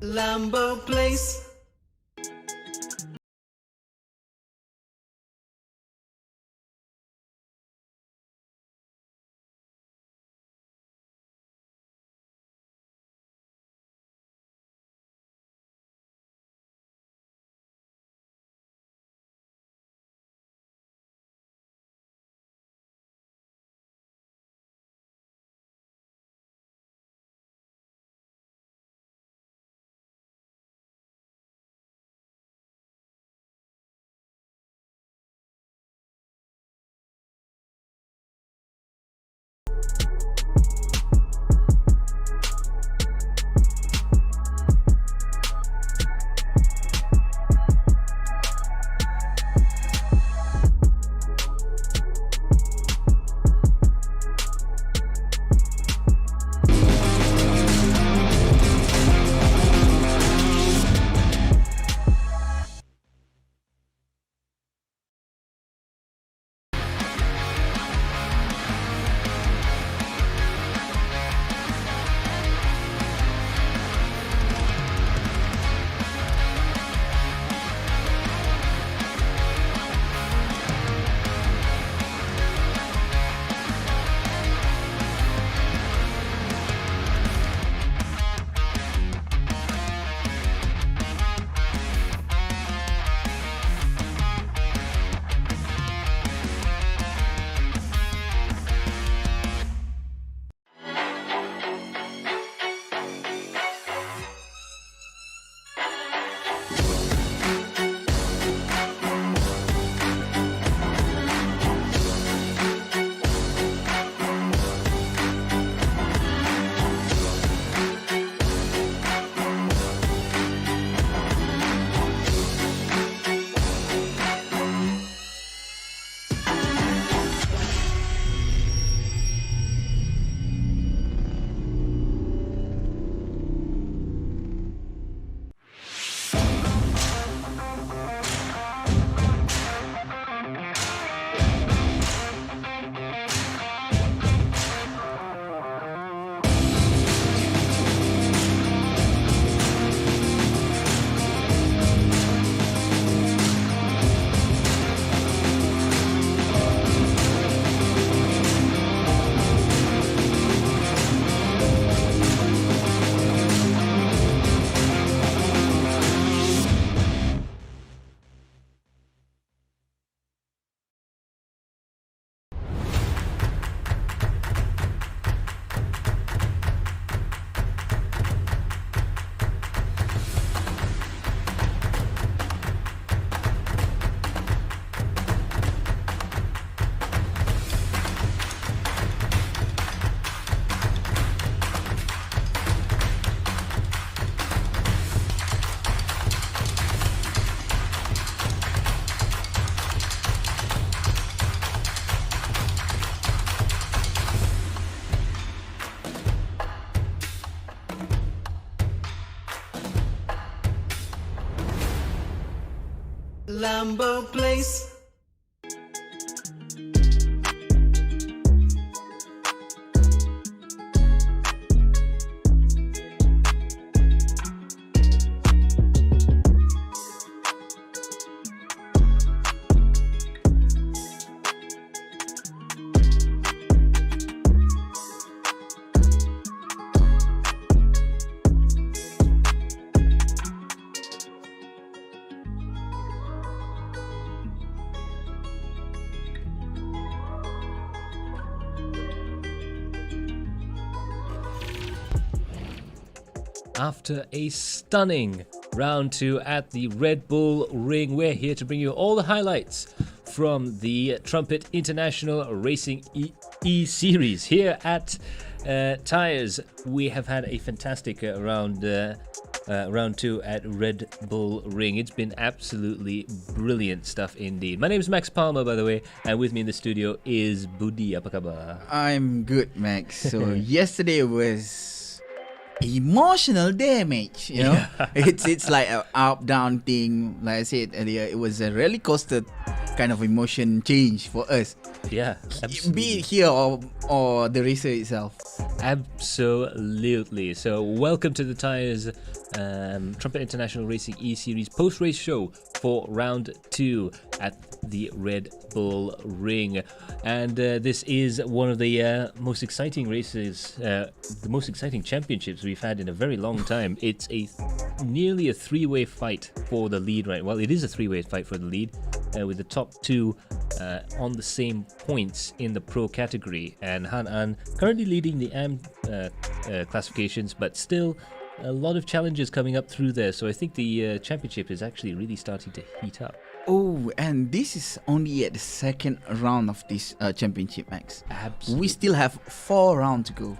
LamboPlace. LamboPlace. After a stunning round 2 at the Red Bull Ring, we're here to bring you all the highlights from the Trumpet International Racing E-Series. Here at Tyres, we have had a fantastic round 2 at Red Bull Ring. It's been absolutely brilliant stuff indeed. My name is Max Palmer, by the way, and with me in the studio is Budi. Apa khabar? I'm good, Max. So yesterday was emotional damage. You know, it's like an up down thing. Like I said earlier, it was a roller coaster kind of emotion change for us. Yeah, absolutely. Be it here or the racer itself. Absolutely. So welcome to the Tyres Trumpet International Racing E-Series post-race show for round 2 at the Red Bull Ring. And this is one of the most exciting races, the most exciting championships we've had in a very long time. It's nearly a three-way fight for the lead, right? Well, it is a three-way fight for the lead, with the top 2 on the same points in the pro category, and Han An currently leading the AM classifications, but still a lot of challenges coming up through there. So I think the championship is actually really starting to heat up. Oh, and this is only at the second round of this championship, Max. Absolutely. We still have 4 rounds to go.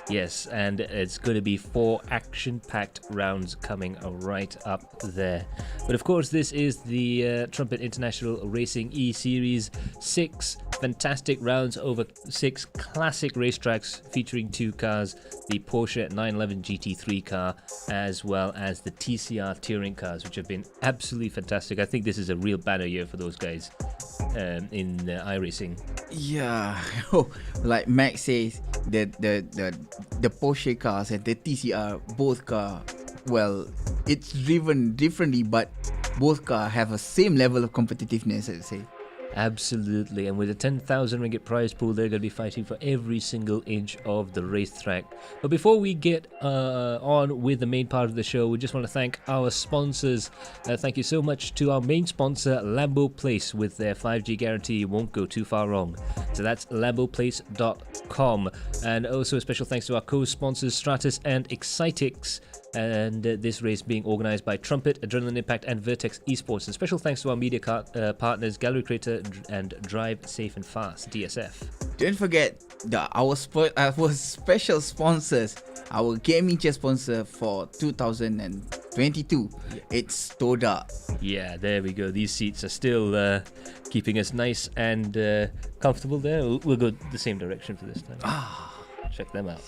Yes, and it's going to be 4 action-packed rounds coming right up there. But of course, this is the Trumpet International Racing E-Series. 6 fantastic rounds over 6 classic racetracks featuring 2 cars, the Porsche 911 GT3 car, as well as the TCR touring cars, which have been absolutely fantastic. I think this is a real banner year for those guys in iRacing. Yeah, like Max says, the Porsche cars and the TCR, both car, well, it's driven differently, but both cars have a same level of competitiveness, I'd say. Absolutely, and with a 10,000 ringgit prize pool, they're going to be fighting for every single inch of the racetrack. But before we get on with the main part of the show, we just want to thank our sponsors. Thank you so much to our main sponsor, LamboPlace, with their 5G guarantee. You won't go too far wrong. So that's LamboPlace.com. And also a special thanks to our co-sponsors, Stratus and Excitix. And this race being organised by Trumpet, Adrenaline Impact and Vertex Esports. And special thanks to our media partners, Galeri Kereta and Drive Safe and Fast, DSF. Don't forget our special sponsors, our gaming chair sponsor for 2022. It's Toda. Yeah, there we go. These seats are still keeping us nice and comfortable there. We'll go the same direction for this time. Check them out.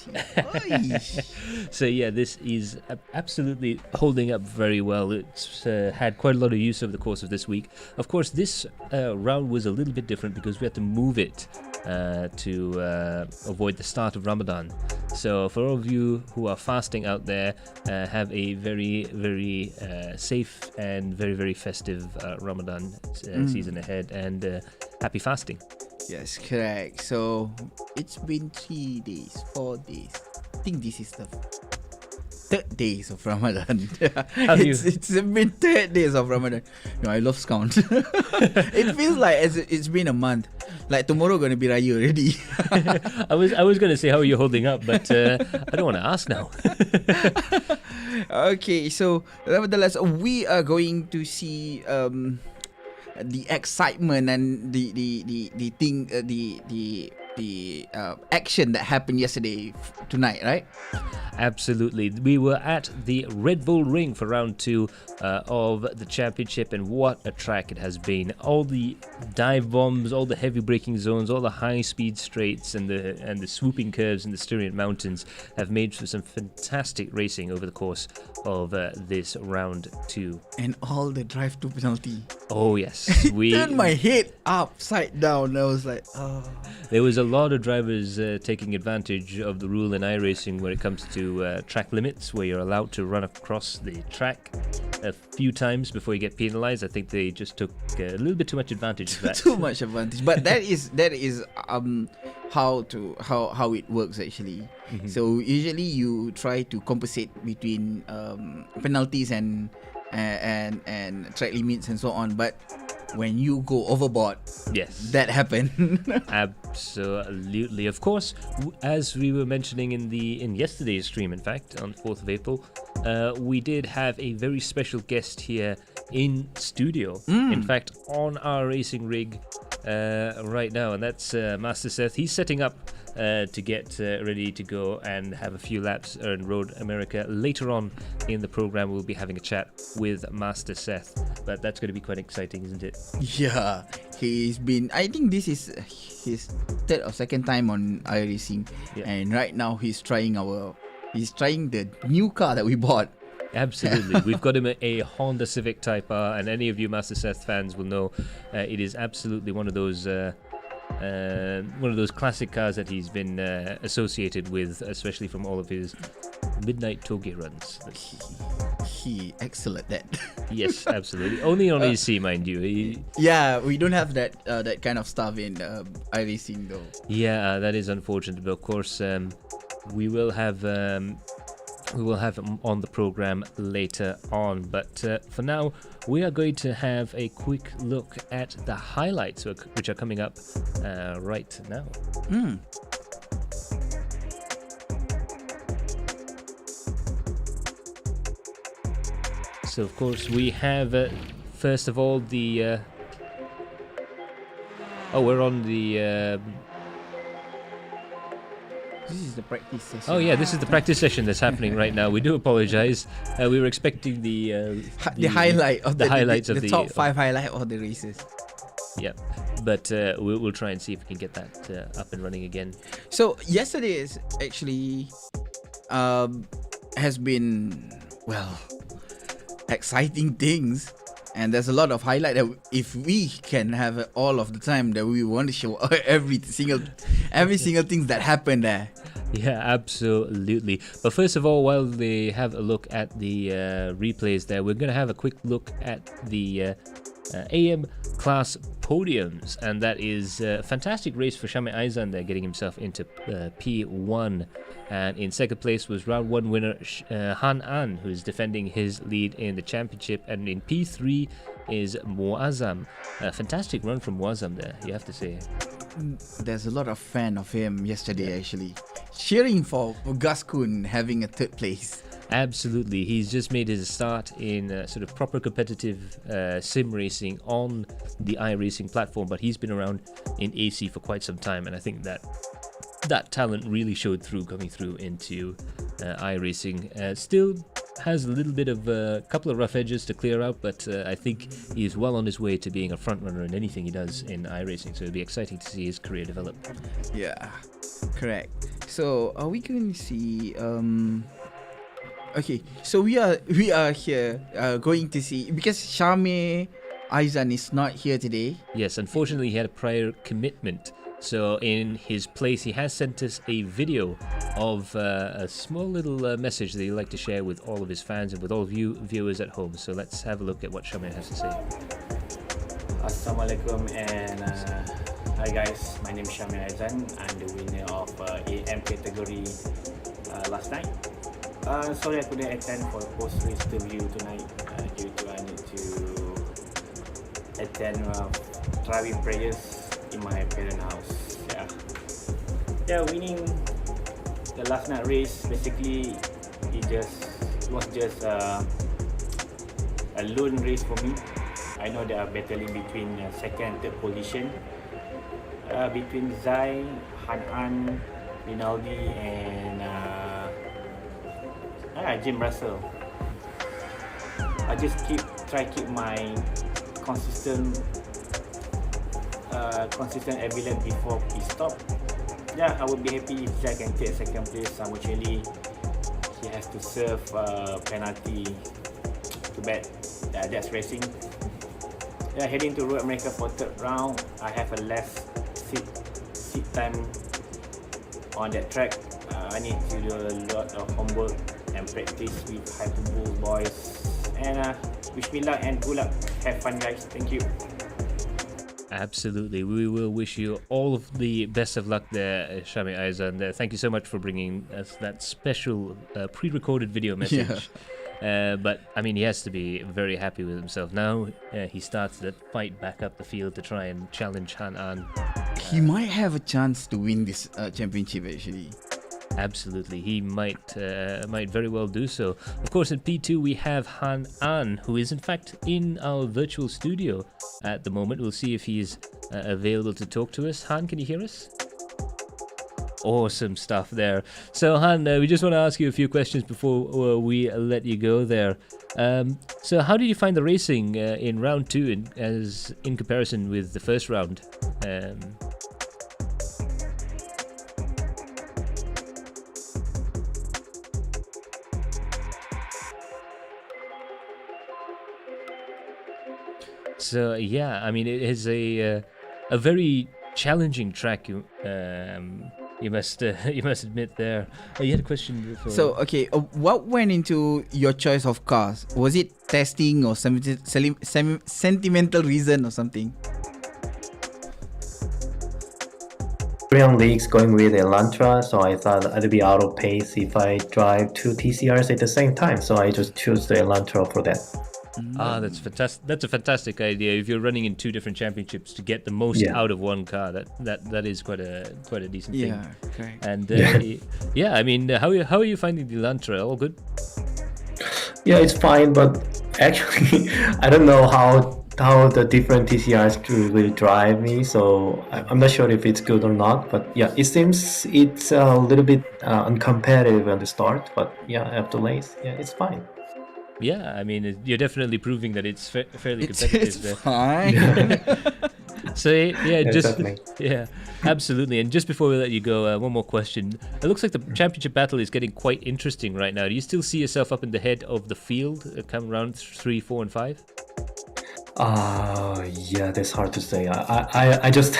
So yeah, this is absolutely holding up very well. It's had quite a lot of use over the course of this week. Of course, this round was a little bit different because we had to move it to avoid the start of Ramadan. So for all of you who are fasting out there, have a very, very safe and very, very festive Ramadan season ahead, and happy fasting. Yes, correct. So it's been 3 days, 4 days. I think this is the 3rd days of Ramadan. It's been 3 days of Ramadan. No, I lost count. It feels like it's been a month. Like tomorrow gonna be Raya already. I was gonna say how are you holding up, but I don't want to ask now. Okay, so nevertheless, we are going to see the excitement and the action that happened yesterday tonight, right? Absolutely. We were at the Red Bull Ring for round 2 of the championship, and what a track it has been. All the dive bombs, all the heavy braking zones, all the high speed straights and the swooping curves in the Styrian Mountains have made for some fantastic racing over the course of this round 2. And all the drive to penalty. Oh yes. We turned my head upside down. I was like, oh. There was a lot of drivers taking advantage of the rule in iRacing when it comes to track limits, where you're allowed to run across the track a few times before you get penalized. I think they just took a little bit too much advantage of that. Too much advantage. But that is how it works actually. Mm-hmm. So usually you try to compensate between penalties and track limits and so on, but when you go overboard, yes, that happened. Absolutely. Of course, as we were mentioning in yesterday's stream, in fact, on 4th of April, we did have a very special guest here in studio. In fact, on our racing rig right now, and that's MasterSeth. He's setting up to get ready to go and have a few laps in Road America. Later on in the program, we'll be having a chat with MasterSeth, but that's going to be quite exciting, isn't it? Yeah, he's been, I think this is his 3rd or 2nd time on iRacing, and right now he's trying our He's trying the new car that we bought. Absolutely. We've got him a Honda Civic Type R, and any of you MasterSeth fans will know it is absolutely one of those classic cars that he's been associated with, especially from all of his midnight toge runs. He excelled at that. Yes, absolutely. Only on EC, mind you. Yeah, we don't have that kind of stuff in iRacing though. Yeah, that is unfortunate. But of course, we will have him on the program later on. But for now, we are going to have a quick look at the highlights, which are coming up right now. So, of course, we have, first of all, the... we're on the... This is the practice session. Oh, yeah, this is the practice session that's happening right now. We do apologize. We were expecting the highlight of the highlights of the top 5 highlight of the races. Yeah, but we'll try and see if we can get that up and running again. So, yesterday is actually has been, well, exciting things, and there's a lot of highlight that if we can have it all of the time, that we want to show every single thing that happened there. Yeah, absolutely. But first of all, while they have a look at the replays there, we're going to have a quick look at the AM class podiums, and that is a fantastic race for Syamil Aizan there, getting himself into P1. And in second place was round 1 winner Han An, who is defending his lead in the championship. And in P3 is Muazzam. A fantastic run from Muazzam there, you have to say. There's a lot of fan of him yesterday, actually. Cheering for Gus Kun having a third place. Absolutely. He's just made his start in sort of proper competitive sim racing on the iRacing platform, but he's been around in AC for quite some time, and I think that talent really showed through coming through into iRacing. Still has a little bit of a couple of rough edges to clear out, but I think he is well on his way to being a front runner in anything he does in iRacing, so it'll be exciting to see his career develop. Yeah, correct. So are we going to see okay, so we are here going to see, because Syamil Aizan is not here today. Yes, unfortunately he had a prior commitment. So in his place, he has sent us a video of a small little message that he'd like to share with all of his fans and with all of you viewers at home. So let's have a look at what Syamil has to say. Assalamualaikum and hi guys, my name is Syamil Aizan. I'm the winner of AM category last night. Sorry I couldn't attend for post-race interview tonight due to I need to attend driving prayers in my parents' house. Winning the last night race, basically it was just a lone race for me. I know they are battling between second and third position, between Zai, Han An, Rinaldi and Jim Russell. I just try keep my consistent every lap before pit stop. I would be happy if Jack can take second place. Samucheli, he has to serve penalty. Too bad. That's racing. Heading to Road America for third round. I have a less seat time on that track. I need to do a lot of homework and practice with Hyperbull boys. And wish me luck and good luck. Have fun, guys. Thank you. Absolutely. We will wish you all of the best of luck there, Syamil Aizan. Thank you so much for bringing us that special pre-recorded video message. Yeah. But, I mean, he has to be very happy with himself. Now he starts the fight back up the field to try and challenge Han An. He might have a chance to win this championship, actually. Absolutely, he might very well do so. Of course, in P2 we have Han An, who is in fact in our virtual studio at the moment. We'll see if he's available to talk to us. Han, can you hear us? Awesome stuff there. So Han, we just want to ask you a few questions before we let you go there. So how did you find the racing in round 2 in comparison with the first round? So yeah, I mean, it is a very challenging track. You must admit there. You had a question before. So okay, what went into your choice of cars? Was it testing or some sentimental reason or something? Korean leagues going with Elantra, so I thought I'd be out of pace if I drive two TCRs at the same time. So I just choose the Elantra for that. That's fantastic. That's a fantastic idea. If you're running in two different championships to get the most out of one car, that is quite a decent thing. Yeah, correct. And yeah, I mean, how are you finding the Elantra? All good? Yeah, it's fine, but actually, I don't know how the different TCRs will drive me, so I'm not sure if it's good or not. But yeah, it seems it's a little bit uncompetitive at the start, but yeah, after lace, yeah, it's fine. Yeah, I mean, you're definitely proving that it's fairly competitive. It's fine. So yeah, definitely. yeah, absolutely. And just before we let you go, one more question. It looks like the championship battle is getting quite interesting right now. Do you still see yourself up in the head of the field come round 3, 4, and 5? Yeah, that's hard to say. I just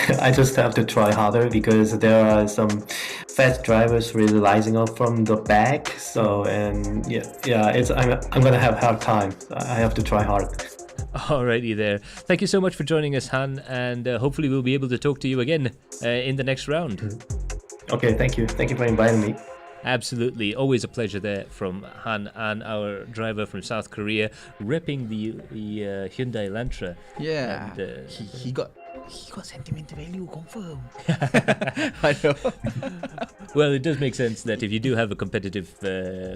have to try harder because there are some fast drivers really rising up from the back. So and I'm gonna have hard time. I have to try hard. Alrighty there. Thank you so much for joining us, Han, and hopefully we'll be able to talk to you again in the next round. Okay, thank you. Thank you for inviting me. Absolutely, always a pleasure there from Han An, our driver from South Korea, repping the Hyundai Elantra. Yeah, and, he got sentimental value, confirm. I know. Well, it does make sense that if you do have a competitive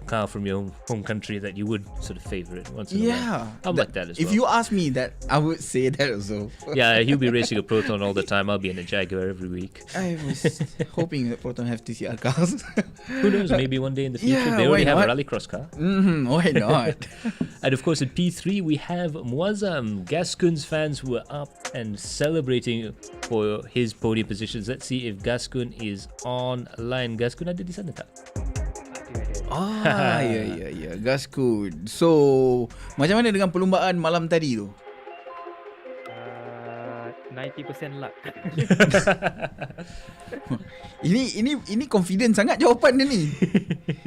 car from your home country, that you would sort of favour it once in a while. I'm like that as well. If you ask me that, I would say that also. Yeah, he'll be racing a Proton all the time. I'll be in a Jaguar every week. I was hoping that Proton have TCR cars. Who knows? Maybe one day in the future. Yeah, they already have not? a rallycross car. Why not? And of course, in P3, we have Muazzam, Gascon's fans who are up and celebrating for his podium positions. Let's see if Gascon is online. Gascon ada di sana tak? Ya, Gascoon. So, macam mana dengan perlumbaan malam tadi tu? 90% luck. Ini confident sangat jawapan dia ni.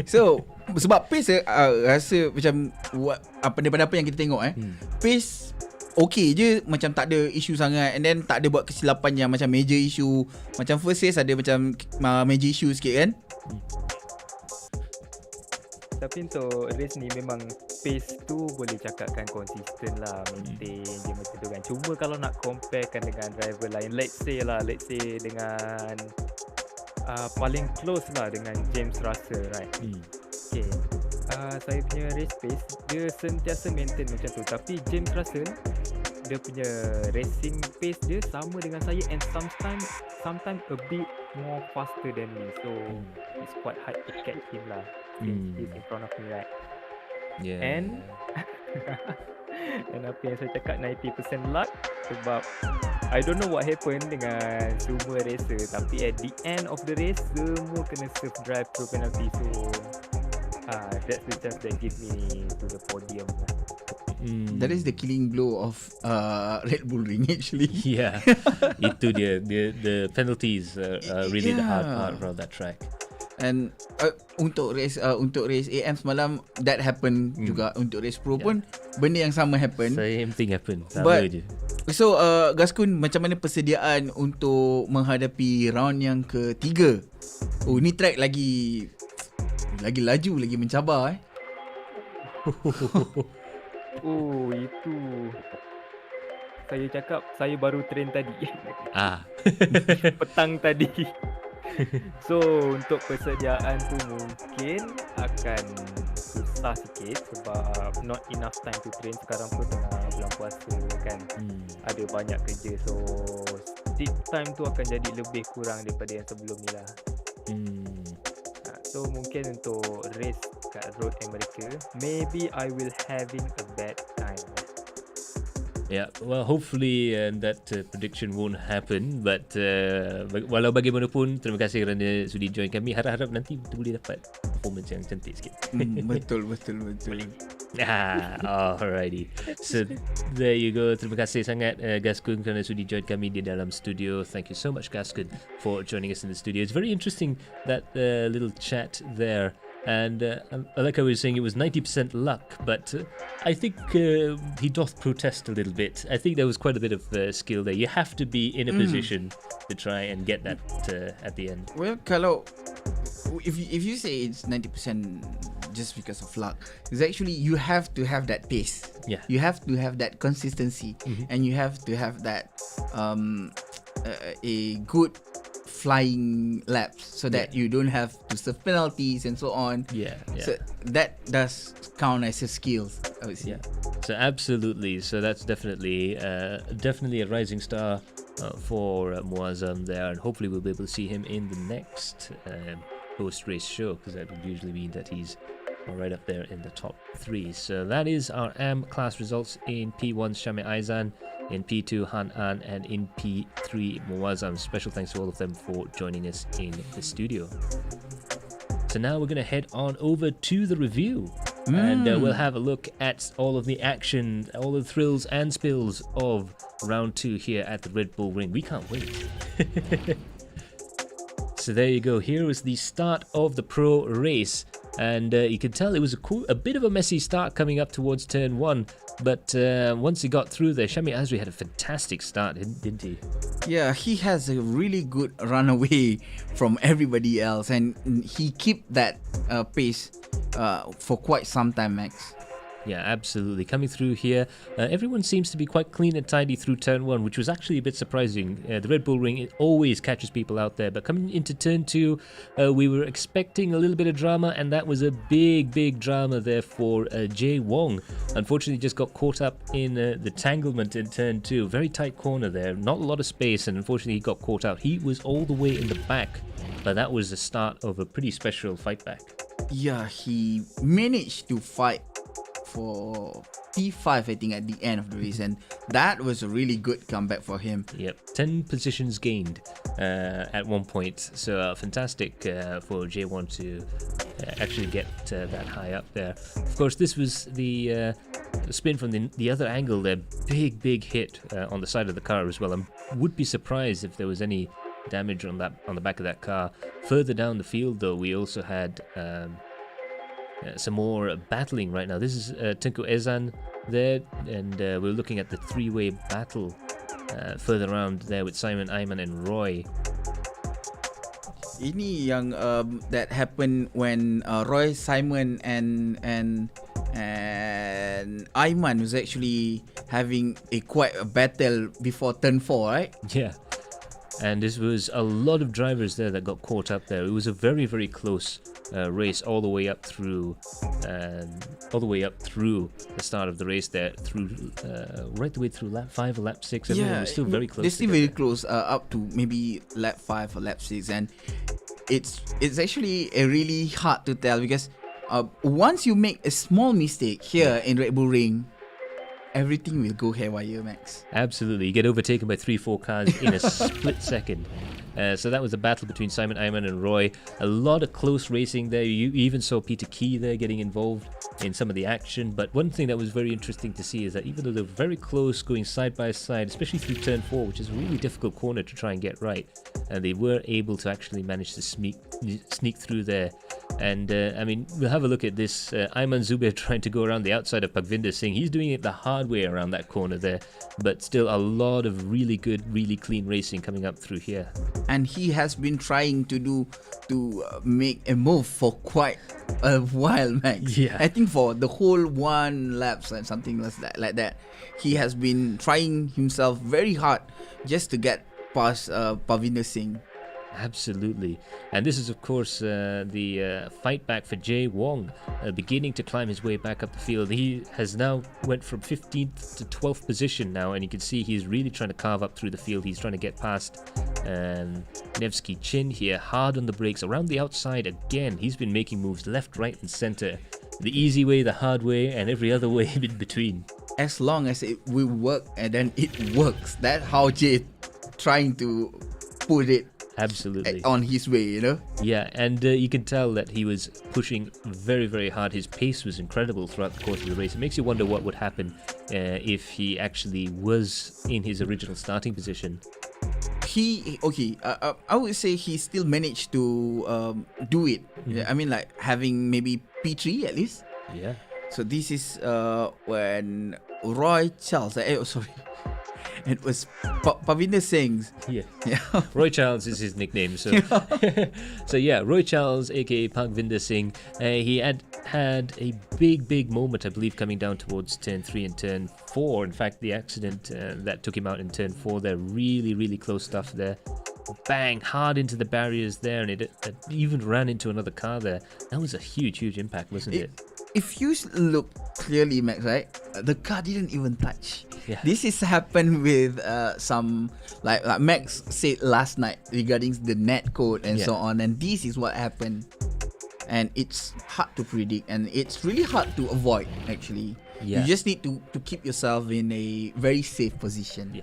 So, sebab pace rasa macam daripada apa yang kita tengok pace okay je, macam tak ada isu sangat, and then tak ada buat kesilapan yang macam major issue. Macam first race ada macam major issue sikit kan. Tapi untuk race ni memang pace tu boleh cakapkan konsisten lah, maintain je macam tu kan. Cuma kalau nak comparekan dengan driver lain, let's say dengan paling close lah dengan James Russell, right? Okay, saya punya race pace dia sentiasa maintain macam tu. Tapi James Russell, dia punya racing pace dia sama dengan saya, and sometimes a bit more faster than me. So it's quite hard to catch him lah. He's in front of me, right? Yeah. And apa yang saya cakap 90% luck, sebab I don't know what happened dengan semua racer, tapi at the end of the race semua kena serve drive through penalty. So that's the chance that give me to the podium lah. That is the killing blow of Red Bull Ring actually. Yeah, itu dia. The penalties are really the hard part around that track. And untuk race AM semalam that happen juga. Untuk race pro pun benda yang sama happen. Same thing happen. Sama je. So Gascoon, macam mana persediaan untuk menghadapi round yang ketiga? Oh, ni track lagi laju, lagi mencabar Oh, itu saya cakap saya baru train tadi. Petang tadi. So untuk persediaan tu mungkin akan susah sikit sebab not enough time to train. Sekarang pun tengah bulan puasa kan, ada banyak kerja, so stick time tu akan jadi lebih kurang daripada yang sebelum ni lah. So mungkin untuk race kat Road America, maybe I will having a bad time. Yeah, well, hopefully that prediction won't happen. But walau bagaimanapun, terima kasih kerana sudi join kami. Harap-harap nanti kita boleh dapat performance yang cantik sikit. Betul. Alrighty. So there you go. Terima kasih sangat Gaskun kerana sudi join kami di dalam studio. Thank you so much Gaskun for joining us in the studio. It's very interesting that little chat there. And like I was saying, it was 90% luck, but I think he doth protest a little bit. I think there was quite a bit of skill there. You have to be in a position to try and get that at the end. Well, if you say it's 90% just because of luck, it's actually you have to have that pace. Yeah. You have to have that consistency, and you have to have that a good flying laps so that you don't have to serve penalties and so on. Yeah. So that does count as a skill, I would say. Yeah. So absolutely. So that's definitely a rising star for Muazzam there, and hopefully we'll be able to see him in the next post-race show, because that would usually mean that he's right up there in the top 3. So that is our AM class results. In P1, Syamil Aizan, in P2, Han An, and in P3, Muazzam. Special thanks to all of them for joining us in the studio. So now we're going to head on over to the review, and we'll have a look at all of the action, all the thrills and spills of round 2 here at the Red Bull Ring. We can't wait. So there you go. Here was the start of the pro race, and you can tell it was a bit of a messy start coming up towards turn 1, but once he got through there, Syamil Azri had a fantastic start, didn't he? Yeah, he has a really good run away from everybody else, and he kept that pace for quite some time, Max. Yeah, absolutely. Coming through here, everyone seems to be quite clean and tidy through turn 1, which was actually a bit surprising. The Red Bull Ring, it always catches people out there, but coming into turn 2, we were expecting a little bit of drama, and that was a big drama there for Jae Wong. Unfortunately, just got caught up in the tanglement in turn 2. Very tight corner there, not a lot of space, and unfortunately he got caught out. He was all the way in the back, but that was the start of a pretty special fight back. Yeah, he managed to fight for P5, I think, at the end of the race, and that was a really good comeback for him. Yep, 10 positions gained at one point, so fantastic for J1 to actually get that high up there. Of course, this was the spin from the other angle there. Big hit on the side of the car as well. I would be surprised if there was any damage on the back of that car. Further down the field, though, we also had some more battling right now. This is Tengku Ezan there, and we're looking at the 3-way battle further around there with Simon, Aiman and Roy. Ini yang that happened when Roy, Simon and Aiman was actually having quite a battle before turn 4, right? Yeah. And this was a lot of drivers there that got caught up there. It was a very close race all the way up through the start of the race there, through right the way through lap 5 or lap 6. Everyone was still very close. They're still very close up to maybe lap 5 or lap 6, and it's actually really hard to tell, because once you make a small mistake here in Red Bull Ring, everything will go haywire, Max. Absolutely. You get overtaken by 3-4 cars in a split second. So that was a battle between Simon, Aiman and Roy. A lot of close racing there. You even saw Peter Key there getting involved in some of the action. But one thing that was very interesting to see is that even though they're very close, going side by side, especially through turn 4, which is a really difficult corner to try and get right, and they were able to actually manage to sneak through there. And I mean, we'll have a look at this. Aiman Zubair trying to go around the outside of Pagvinder Singh. He's doing it the hard way around that corner there, but still a lot of really good, really clean racing coming up through here. And he has been trying to make a move for quite a while, Max. Yeah. I think for the whole 1 lap and something like that, he has been trying himself very hard just to get past Pagvinder Singh. Absolutely. And this is, of course, the fight back for Jae Wong, beginning to climb his way back up the field. He has now went from 15th to 12th position now, and you can see he's really trying to carve up through the field. He's trying to get past Nevsky Chin here, hard on the brakes, around the outside again. He's been making moves left, right and center. The easy way, the hard way, and every other way in between. As long as it will work, and then it works. That's how Jay trying to put it Absolutely. on his way, you know. Yeah, and you can tell that he was pushing very, very hard. His pace was incredible throughout the course of the race. It makes you wonder what would happen if he actually was in his original starting position. I would say he still managed to do it. I mean, like having maybe P3 at least. Yeah. So this is when Roy Charles. It was Pavinder Singh. Yeah. Yeah. Roy Charles is his nickname. So, so yeah, Roy Charles, aka Parkvinder Singh. He had a big moment, I believe, coming down towards turn 3 and turn 4. In fact, the accident that took him out in turn 4 there, really close stuff there. Bang, hard into the barriers there, and it even ran into another car there. That was a huge impact, wasn't it? If you look clearly, Max, right? The car didn't even touch. Yeah. This has happened with some like Max said last night regarding the net code and so on, and this is what happened. And it's hard to predict, and it's really hard to avoid actually. Yeah. You just need to keep yourself in a very safe position. Yeah,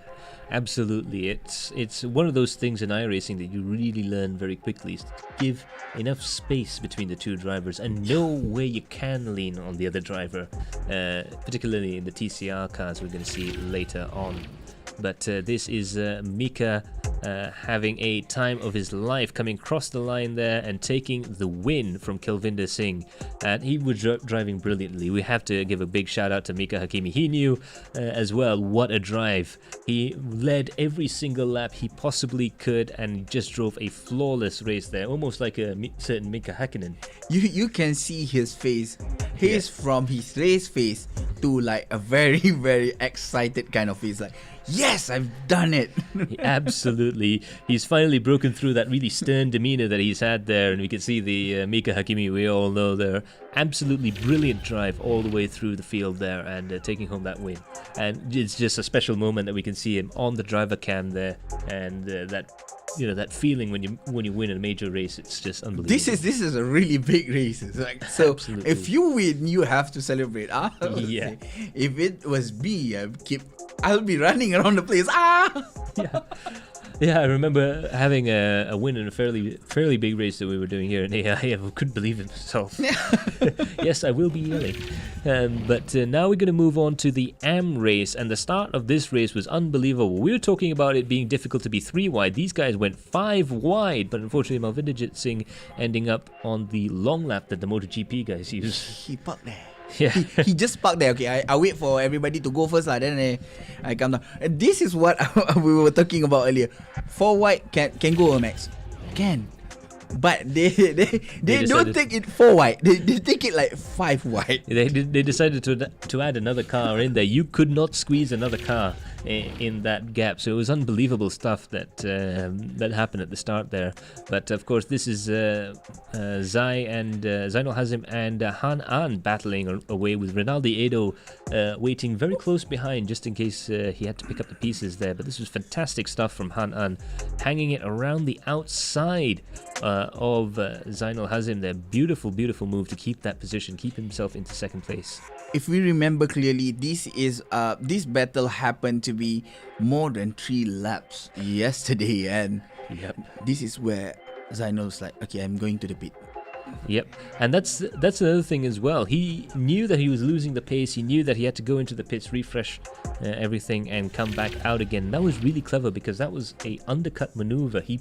absolutely. It's one of those things in iRacing that you really learn very quickly, is to give enough space between the two drivers and know where you can lean on the other driver, particularly in the TCR cars we're going to see later on. But this is Mika having a time of his life, coming across the line there and taking the win from Kelvinder Singh. And he was driving brilliantly. We have to give a big shout out to Mika Hakimi. He knew as well what a drive. He led every single lap he possibly could and just drove a flawless race there, almost like a certain Mika Hakkinen. You can see his face. He's from his race face to like a very excited kind of face, like, yes, I've done it. Absolutely. He's finally broken through that really stern demeanor that he's had there, and we can see the Mika Hakimi we all know there. Absolutely brilliant drive all the way through the field there, and taking home that win. And it's just a special moment that we can see him on the driver cam there, and that feeling when you win a major race, it's just unbelievable. This is a really big race. It's like, so Absolutely. if you win, you have to celebrate. Yeah. If it was me, I'll be running around the place. Yeah, I remember having a win in a fairly big race that we were doing here in AI. I couldn't believe it myself. Yes, I will be yelling. But now we're going to move on to the AM race, and the start of this race was unbelievable. We were talking about it being difficult to be 3 wide. These guys went 5 wide, but unfortunately Malvinderjit Singh ending up on the long lap that the MotoGP guys use. He parked there. Yeah. He just parked there. Okay, I wait for everybody to go first, then I come down. And this is what we were talking about earlier. 4 wide can go, Max. Can. But they don't take it 4 wide. They take it like 5 wide. They decided to add another car in there. You could not squeeze another car in that gap. So it was unbelievable stuff that happened at the start there. But of course, this is Zainul Hazim and Han An battling away with Rinaldi Edo waiting very close behind just in case he had to pick up the pieces there. But this was fantastic stuff from Han An, hanging it around the outside of Zainul Hazim there. Beautiful move to keep that position, keep himself into second place. If we remember clearly, this battle happened to be more than 3 laps yesterday, and this is where Zainul's like, okay, I'm going to the pit. Yep, and that's another thing as well. He knew that he was losing the pace. He knew that he had to go into the pits, refresh everything, and come back out again. That was really clever because that was a undercut maneuver. He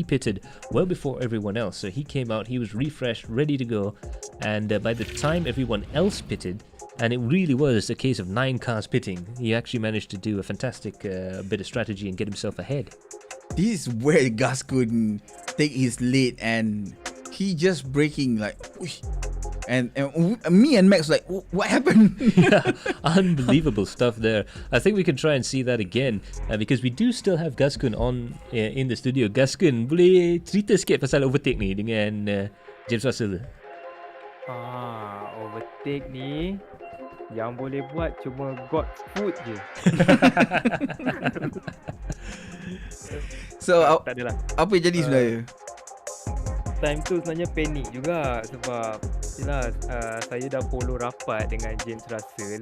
pitted well before everyone else, so he came out. He was refreshed, ready to go, and by the time everyone else pitted, and it really was a case of 9 cars pitting, he actually managed to do a fantastic bit of strategy and get himself ahead. This is where Gus couldn't take his lead, and he just braking like, whoosh. And me and Max like, what happened? Yeah, unbelievable stuff there. I think we can try and see that again because we do still have Gaskun on in the studio. Gaskun, boleh cerita sikit pasal overtake ni dengan James Russell? Overtake ni yang boleh buat cuma God's foot je. So tak adalah. apa yang jadi sebenarnya? Time tu sebenarnya panik juga sebab saya dah follow rapat dengan James Russell,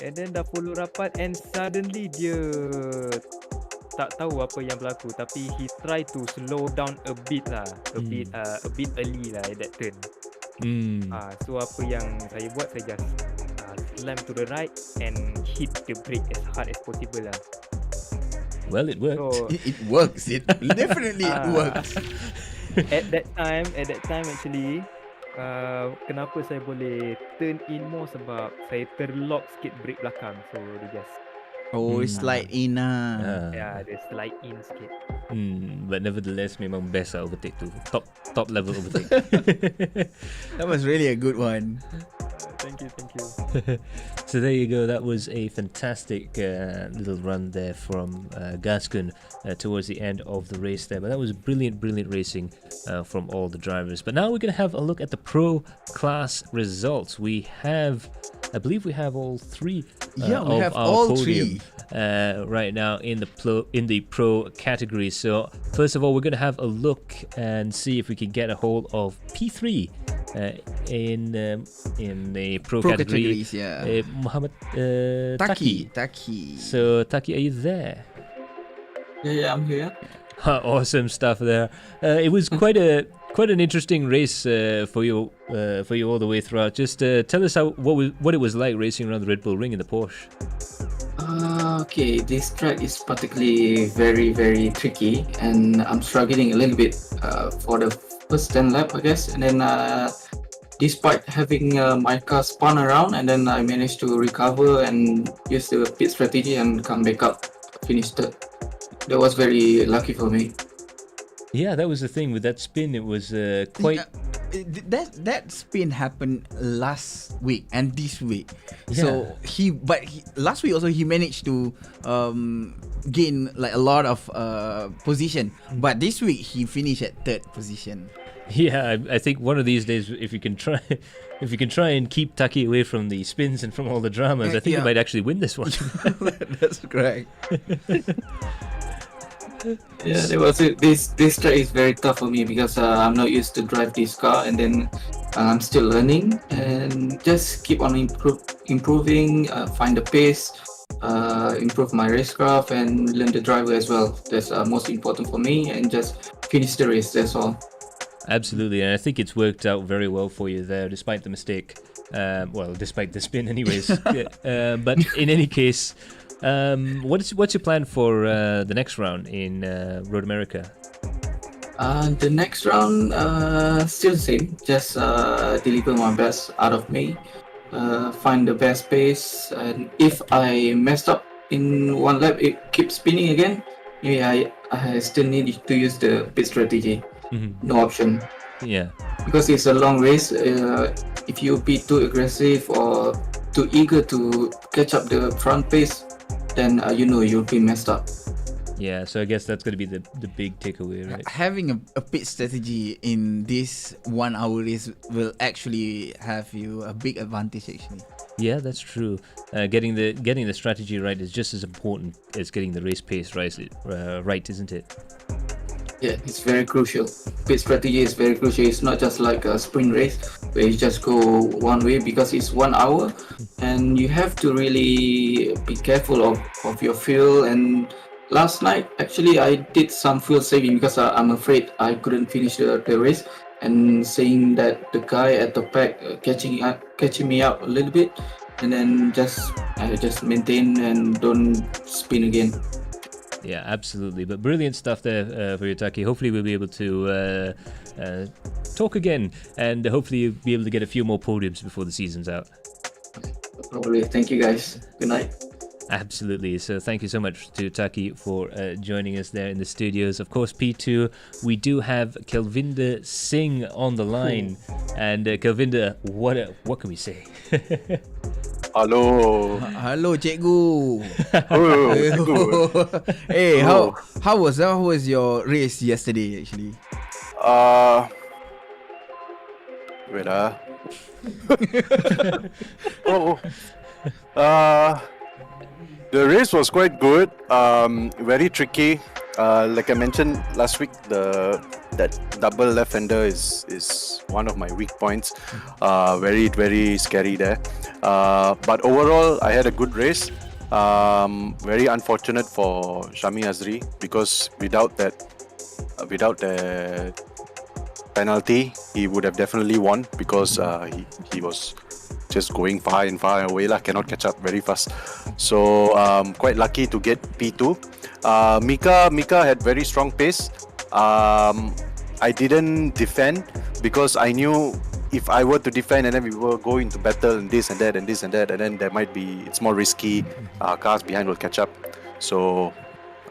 and then dah follow rapat and suddenly dia tak tahu apa yang berlaku, tapi he try to slow down a bit lah, a bit early lah at that turn. So apa yang saya buat, saya just slam to the right and hit the brake as hard as possible lah. Well, it worked. So It works. It definitely it works. at that time actually, kenapa saya boleh turn in more sebab saya terlock sikit brake belakang, so dia just Slide in dia slide in sikit. But nevertheless, memang best lah overtake tu. Top level overtake. That was really a good one. Thank you. So there you go. That was a fantastic little run there from Gaskun towards the end of the race there. But that was brilliant racing from all the drivers. But now we're going to have a look at the pro class results. I believe we have all three We of have our all podium right now in the pro category. So first of all, we're going to have a look and see if we can get a hold of P3 in the pro category. Categories, yeah. Muhammad Taki. So Taki, are you there? Yeah, I'm here. Awesome stuff there. It was quite an interesting race for you all the way throughout. Just tell us what it was like racing around the Red Bull Ring in the Porsche. Okay, this track is particularly very, very tricky, and I'm struggling a little bit for the first 10 lap, I guess. And then despite having my car spun around, and then I managed to recover and use the pit strategy and come back up, finish third. That was very lucky for me. Yeah, that was the thing with that spin. It was quite. That spin happened last week and this week. Yeah. So last week also he managed to gain like a lot of position, but this week he finished at third position. Yeah, I think one of these days, if you can try and keep Taki away from the spins and from all the dramas, I think you might actually win this one. That's correct. Yeah, there was this track is very tough for me because I'm not used to drive this car, and then I'm still learning and just keep on improving, find the pace, improve my racecraft and learn the driver as well. That's most important for me, and just finish the race. That's all. Absolutely, and I think it's worked out very well for you there, despite the mistake. Despite the spin, anyways. But in any case, what's your plan for the next round in Road America? The next round, still the same. Just deliver my best out of me, find the best pace, and if I messed up in one lap, it keeps spinning again. Maybe I still need to use the pit strategy. No option. Yeah. Because it's a long race. If you be too aggressive or too eager to catch up the front pace, then you'll be messed up. Yeah, so I guess that's going to be the big takeaway, right? Having a pit strategy in this 1 hour race will actually have you a big advantage actually. Yeah, that's true. Getting the strategy right is just as important as getting the race pace right, isn't it? Yeah, it's very crucial. Pit strategy is very crucial. It's not just like a sprint race where you just go one way, because it's 1 hour and you have to really be careful of your fuel. And last night, actually, I did some fuel saving because I'm afraid I couldn't finish the race, and seeing that the guy at the back catching me up a little bit, and then just maintain and don't spin again. Yeah, absolutely. But brilliant stuff there for you, Taki. Hopefully we'll be able to talk again, and hopefully you'll be able to get a few more podiums before the season's out. Probably. Thank you guys. Good night. Absolutely. So thank you so much to Taki for joining us there in the studios. Of course, P2, we do have Kelvinder Singh on the line. And Kelvinder, what can we say? Hello. Hello, Cikgu. Oh, cikgu. Hey, Hello. how was your race yesterday actually? Wait. The race was quite good. Very tricky. Like I mentioned last week, that double left fender is one of my weak points. Very, very scary there. But overall, I had a good race. Very unfortunate for Shami Azri because without the penalty, he would have definitely won because he was just going far and far away lah. Cannot catch up very fast. So quite lucky to get P2. Mika had very strong pace. I didn't defend because I knew if I were to defend and then we were go into battle and this and that and this and that, and then there might be, it's more risky. Cars behind will catch up. So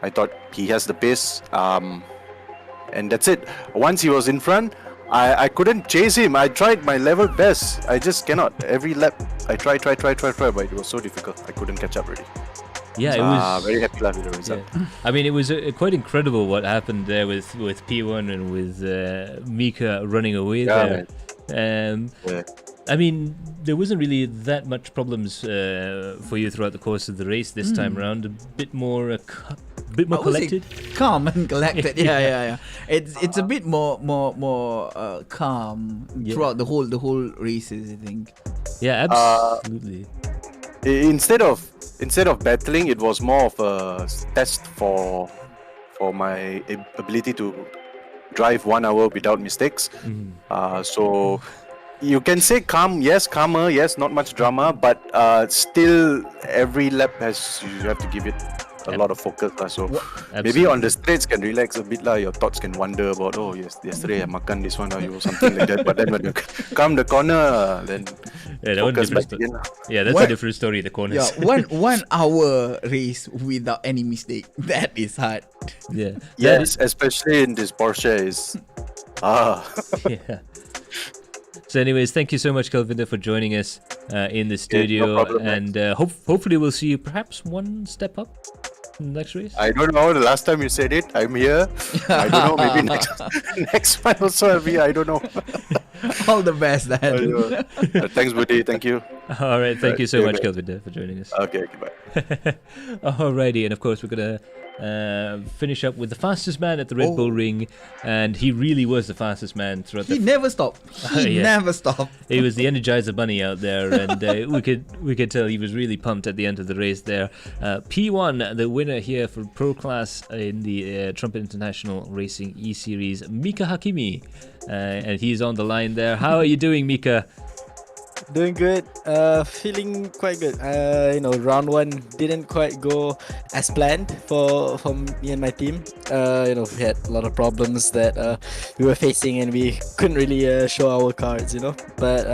I thought he has the pace. And that's it. Once he was in front, I couldn't chase him. I tried my level best. I just cannot. Every lap I tried, but it was so difficult. I couldn't catch up really. Yeah, it was very happy with the result. Yeah. I mean, it was quite incredible what happened there with P1 and with Mika running away there. Yeah. I mean, there wasn't really that much problems for you throughout the course of the race this time around. A bit more collected, calm and collected. Yeah. It's a bit more calm throughout the whole races, I think. Yeah, absolutely. Instead of battling, it was more of a test for my ability to drive 1 hour without mistakes. So you can say calmer, yes, not much drama, but still every lap you have to give it a lot of focus. So maybe on the straights can relax a bit. Your thoughts can wander about, oh yes, yesterday I makan this one or something like that. But then when you come the corner, then focus back again. Yeah, that's a different story, the corners. Yeah, 1 hour race without any mistake, that is hard. Yeah. Yes, especially in this Porsche is Yeah. So anyways, thank you so much, Kalvinder, for joining us in the studio. No problem, and hopefully we'll see you perhaps one step up in the next race. I don't know. The last time you said it, I'm here. I don't know. Maybe next one also I'll be. I don't know. All the best, then. Thanks, Budi. Thank you. All right. Thank you so much, Kalvinder, for joining us. Okay, bye. Alrighty, and of course we're gonna finish up with the fastest man at the Red Bull Ring, and he really was the fastest man throughout. He never stopped. He never stopped. He was the Energizer Bunny out there, and we could tell he was really pumped at the end of the race there. P1, the winner here for Pro Class in the Trumpet International Racing E Series, Mika Hakimi, and he's on the line there. How are you doing, Mika? Doing good. Feeling quite good. Round one didn't quite go as planned for me and my team. We had a lot of problems that we were facing, and we couldn't really show our cards. But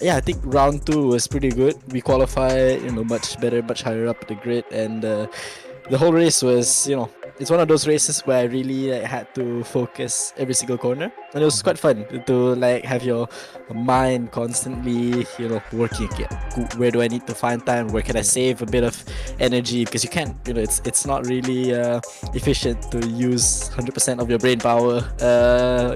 I think round two was pretty good. We qualified, much better, much higher up the grid, and the whole race was, it's one of those races where I really had to focus every single corner, and it was quite fun to have your mind constantly, working. Where do I need to find time? Where can I save a bit of energy? Because you can't, it's not really efficient to use 100% of your brain power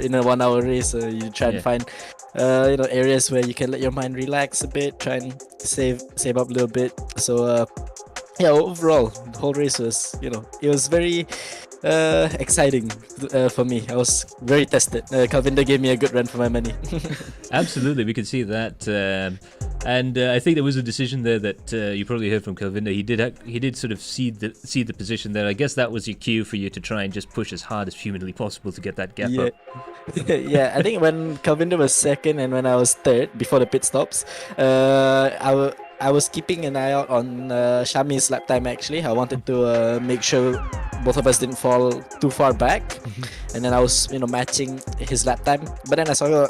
in a 1 hour race. You try and find areas where you can let your mind relax a bit, try and save up a little bit. So overall, the whole race was, it was very exciting for me. I was very tested. Kalvinder gave me a good run for my money. Absolutely, we could see that. And I think there was a decision there that you probably heard from Kalvinder. He did sort of see the position there. I guess that was your cue for you to try and just push as hard as humanly possible to get that gap up. Yeah, I think when Kalvinder was second and when I was third before the pit stops, I was keeping an eye out on Shami's lap time. Actually, I wanted to make sure both of us didn't fall too far back, and then I was matching his lap time. But then I saw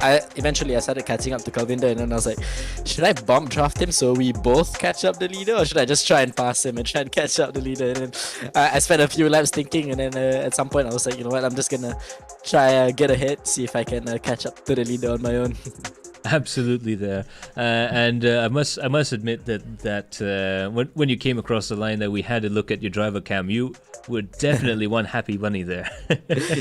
I started catching up to Kalvinder, and then I was like, should I bump draft him so we both catch up the leader, or should I just try and pass him and try and catch up the leader? And then I spent a few laps thinking, and then at some point I was like, you know what, I'm just gonna try get ahead, see if I can catch up to the leader on my own. Absolutely there, and I must admit that when you came across the line, that we had a look at your driver cam. You were definitely one happy bunny there.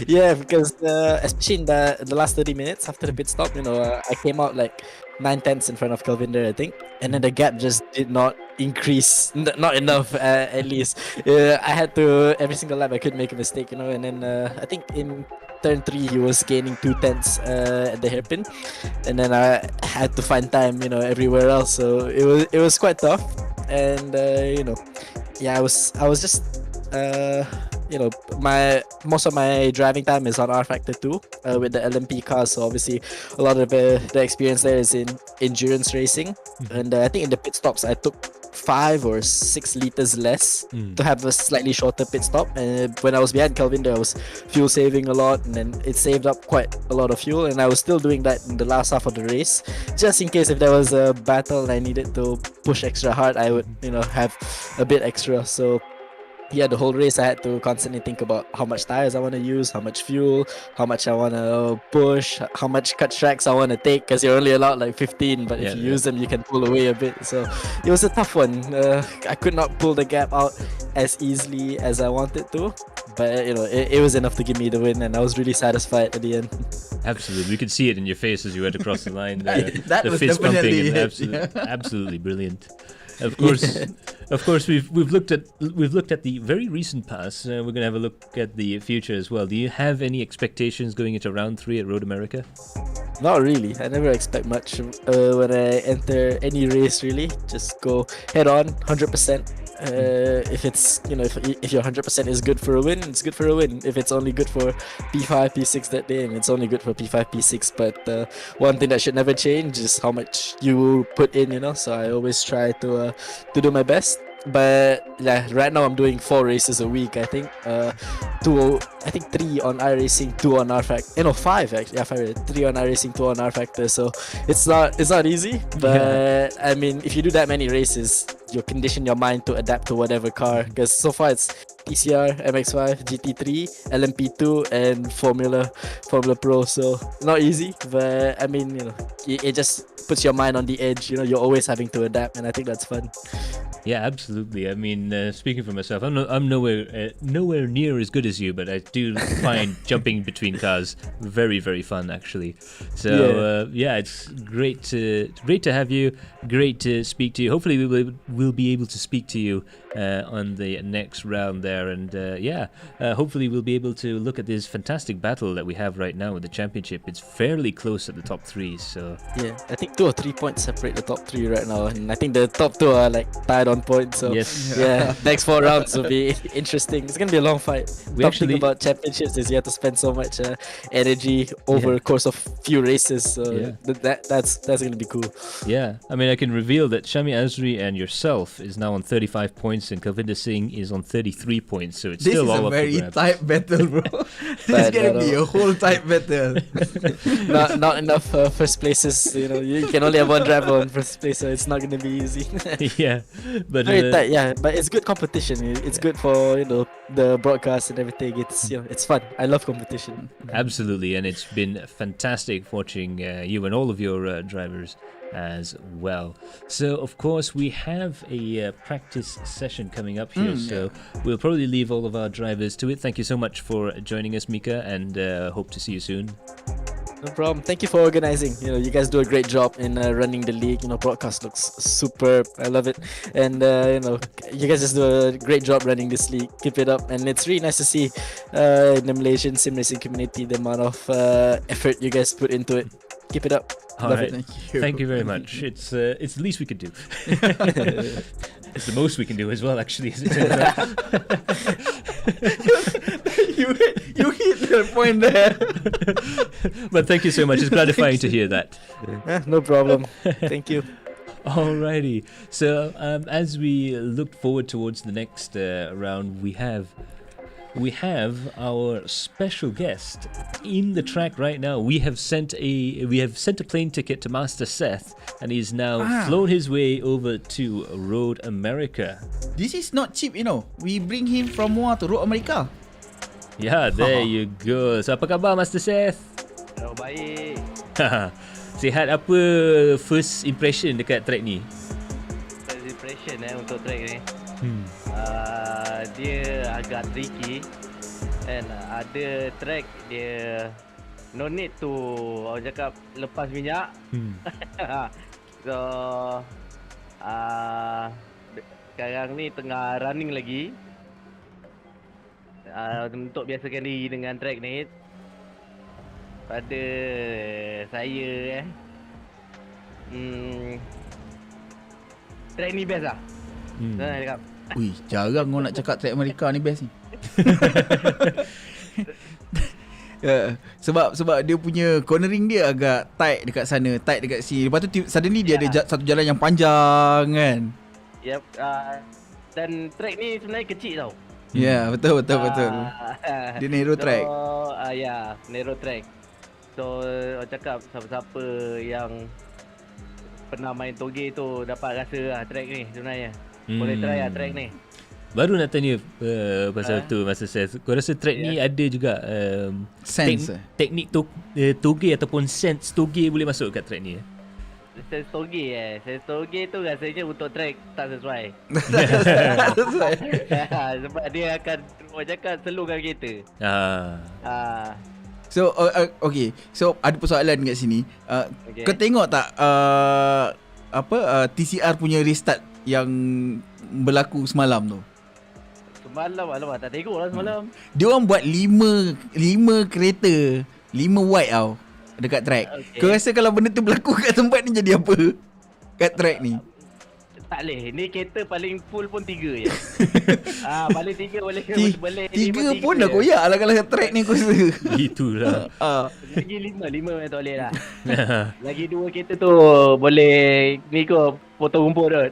Yeah, because especially in the last 30 minutes after the pit stop, I came out like 9/10 in front of Kalvinder, I think, and then the gap just did not increase, not enough at least. I had to, every single lap I could make a mistake, and then I think in turn 3 he was gaining 2/10 at the hairpin, and then I had to find time everywhere else, so it was quite tough. and I was just most of my driving time is on R Factor 2 with the LMP cars. So obviously, a lot of the experience there is in endurance racing, and I think in the pit stops I took 5 or 6 liters less to have a slightly shorter pit stop. And when I was behind Kelvin, there I was fuel saving a lot, and then it saved up quite a lot of fuel. And I was still doing that in the last half of the race, just in case if there was a battle and I needed to push extra hard, I would have a bit extra. So yeah, the whole race I had to constantly think about how much tires I want to use, how much fuel, how much I want to push, how much cut tracks I want to take, because you're only allowed like 15, but if you use them you can pull away a bit. So it was a tough one. I could not pull the gap out as easily as I wanted to, but it was enough to give me the win, and I was really satisfied at the end. Absolutely, we could see it in your face as you went across the line. That the was fist pumping, definitely and absolutely brilliant. Of course, we've looked at the very recent past. We're going to have a look at the future as well. Do you have any expectations going into round 3 at Road America? Not really. I never expect much when I enter any race. Really, just go head on, 100%. If it's if your 100% is good for a win, it's good for a win. If it's only good for P5, P6 that day, and it's only good for P5, P6. But one thing that should never change is how much you put in. So I always try to do my best. But yeah, right now I'm doing 4 races a week. I think 3 on iRacing, 2 on R Factor. 5 actually. Yeah, 5. 3 on iRacing, 2 on R Factor. So it's not easy. But I mean, if you do that many races, you condition your mind to adapt to whatever car. Because so far it's TCR, MX5, GT3, LMP2, and Formula Pro. So not easy. But I mean, it just puts your mind on the edge. You're always having to adapt, and I think that's fun. Yeah, absolutely. I mean, speaking for myself, I'm nowhere near as good as you, but I do find jumping between cars very, very fun, actually. So it's great to have you. Great to speak to you. Hopefully, we'll be able to speak to you on the next round there, and hopefully we'll be able to look at this fantastic battle that we have right now with the championship. It's fairly close at the top 3. So yeah, I think 2 or 3 points separate the top 3 right now, and I think the top 2 are like tied on points. So next 4 rounds will be interesting. It's gonna be a long fight. The thing about championships is you have to spend so much energy over the course of few races. So that's gonna be cool. Yeah, I mean, I can reveal that Shami Azri and yourself is now on 35 points, and Kalvinder Singh is on 33 points. So it's still all up for grabs. This is a very tight battle, bro. This is gonna be a whole tight battle. not enough first places. You can only have one driver on first place, so it's not gonna be easy. Yeah, but very tight. Yeah, but it's good competition. It's good for the broadcast and everything. It's it's fun. I love competition. Absolutely, and it's been fantastic watching you and all of your drivers as well. So of course we have a practice session coming up here, so we'll probably leave all of our drivers to it. Thank you so much for joining us, Mika, and hope to see you soon. No problem. Thank you for organizing. You guys do a great job in running the league. Broadcast looks superb. I love it. And you guys just do a great job running this league. Keep it up. And it's really nice to see in the Malaysian sim racing community the amount of effort you guys put into it. Keep it up. Love it. Thank you very much. It's the least we could do. It's the most we can do as well, actually, as it turns out. you hit the point there. But thank you so much. It's gratifying to hear that. No problem. Thank you. Alrighty. So as we look forward towards the next round, we have our special guest in the track right now. We have sent a plane ticket to MasterSeth, and he's now flown his way over to Road America. This is not cheap, We bring him from Muar to Road America. Yeah, there you go. So apa khabar, MasterSeth? Oh, baik. Sihat. Apa first impression dekat track ni? First impression untuk track ni. Dia agak tricky, and ada track dia no need to orang cakap lepas minyak. So sekarang ni tengah running lagi untuk biasakan diri dengan track ni. Pada saya track ni best lah. Saya cakap. Ui, jarang orang nak cakap track Amerika ni best ni. Sebab dia punya cornering dia agak tight dekat sana, tight dekat sini. Lepas tu suddenly dia ada satu jalan yang panjang kan. Yep. Dan track ni sebenarnya kecil tau. Ya, betul. Dia narrow track. Ya, narrow track. So orang cakap siapa-siapa yang pernah main toge tu dapat rasa lah track ni sebenarnya. Boleh try lah track ni. Baru nak tanya pasal tu MasterSeth. Kau rasa track ni ada juga sense teknik toge ataupun sense toge boleh masuk kat track ni? Sense toge sense toge tu rasanya untuk track tak sesuai. Sebab dia akan orang cakap slowkan kereta. So okay. So ada persoalan kat sini. Okay. Kau tengok tak TCR punya restart yang berlaku semalam tu? Semalam alamak tak tengok lah semalam. Dia orang buat 5 kereta, 5 wide tau dekat track. Okay. Kau rasa kalau benda tu berlaku kat tempat ni jadi apa? Kat track ni? Tak boleh. Ni kereta paling full pun 3 je. Paling 3 boleh. 3 pun dah koyak lah kalau track ni aku rasa. Itulah. Lagi 5 memang tak boleh lah. Lagi 2 kereta tu boleh ni kau potong rumput tu.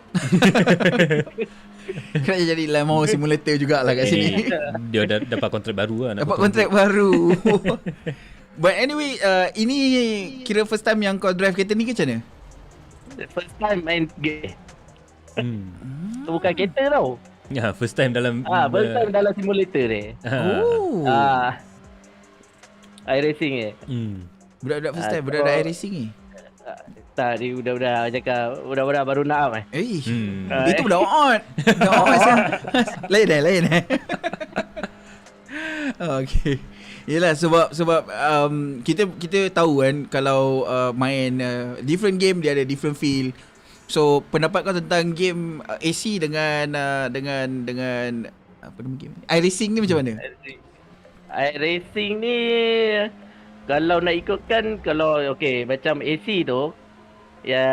Kena jadi Lambo simulator jugalah kat sini. Dia dah dapat kontrak baru lah. Dapat kontrak baru. But anyway, ini kira first time yang kau drive kereta ni ke macam mana? First time main game. Bukan kereta tau. Ya, first time dalam first time dalam simulator ni. iRacing ni. Budak-budak first time, budak-budak iRacing ni. Tak, dia budak-budak cakap budak-budak baru nak up itu budak on. Budak on lain. Okay. Yelah sebab kita tahu kan kalau main different game dia ada different feel. So pendapat kau tentang game AC dengan apa nama game? iRacing ni macam mana? iRacing ni kalau nak ikutkan macam AC tu ya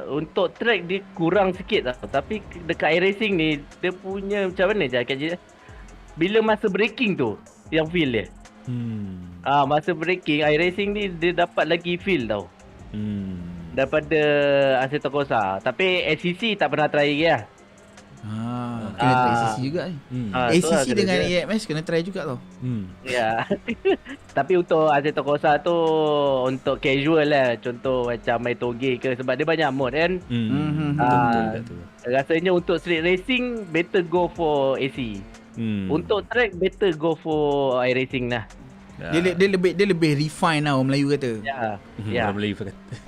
untuk track dia kurang sikit tau. Tapi dekat iRacing ni dia punya macam mana je bila masa braking tu yang feel dia. Masa braking iRacing ni dia dapat lagi feel tau. Daripada Assetto Corsa. Tapi SCC tak pernah try lagi lah. Kena try ACC juga ni. ACC dengan AMS kena try juga tau. Ya. Tapi untuk Assetto Corsa tu untuk casual lah. Contoh macam main toge ke sebab dia banyak mod kan. Rasanya untuk street racing better go for AC. Untuk track better go for iRacing lah. Dia lebih refine lah orang Melayu kata. Ya. Orang Melayu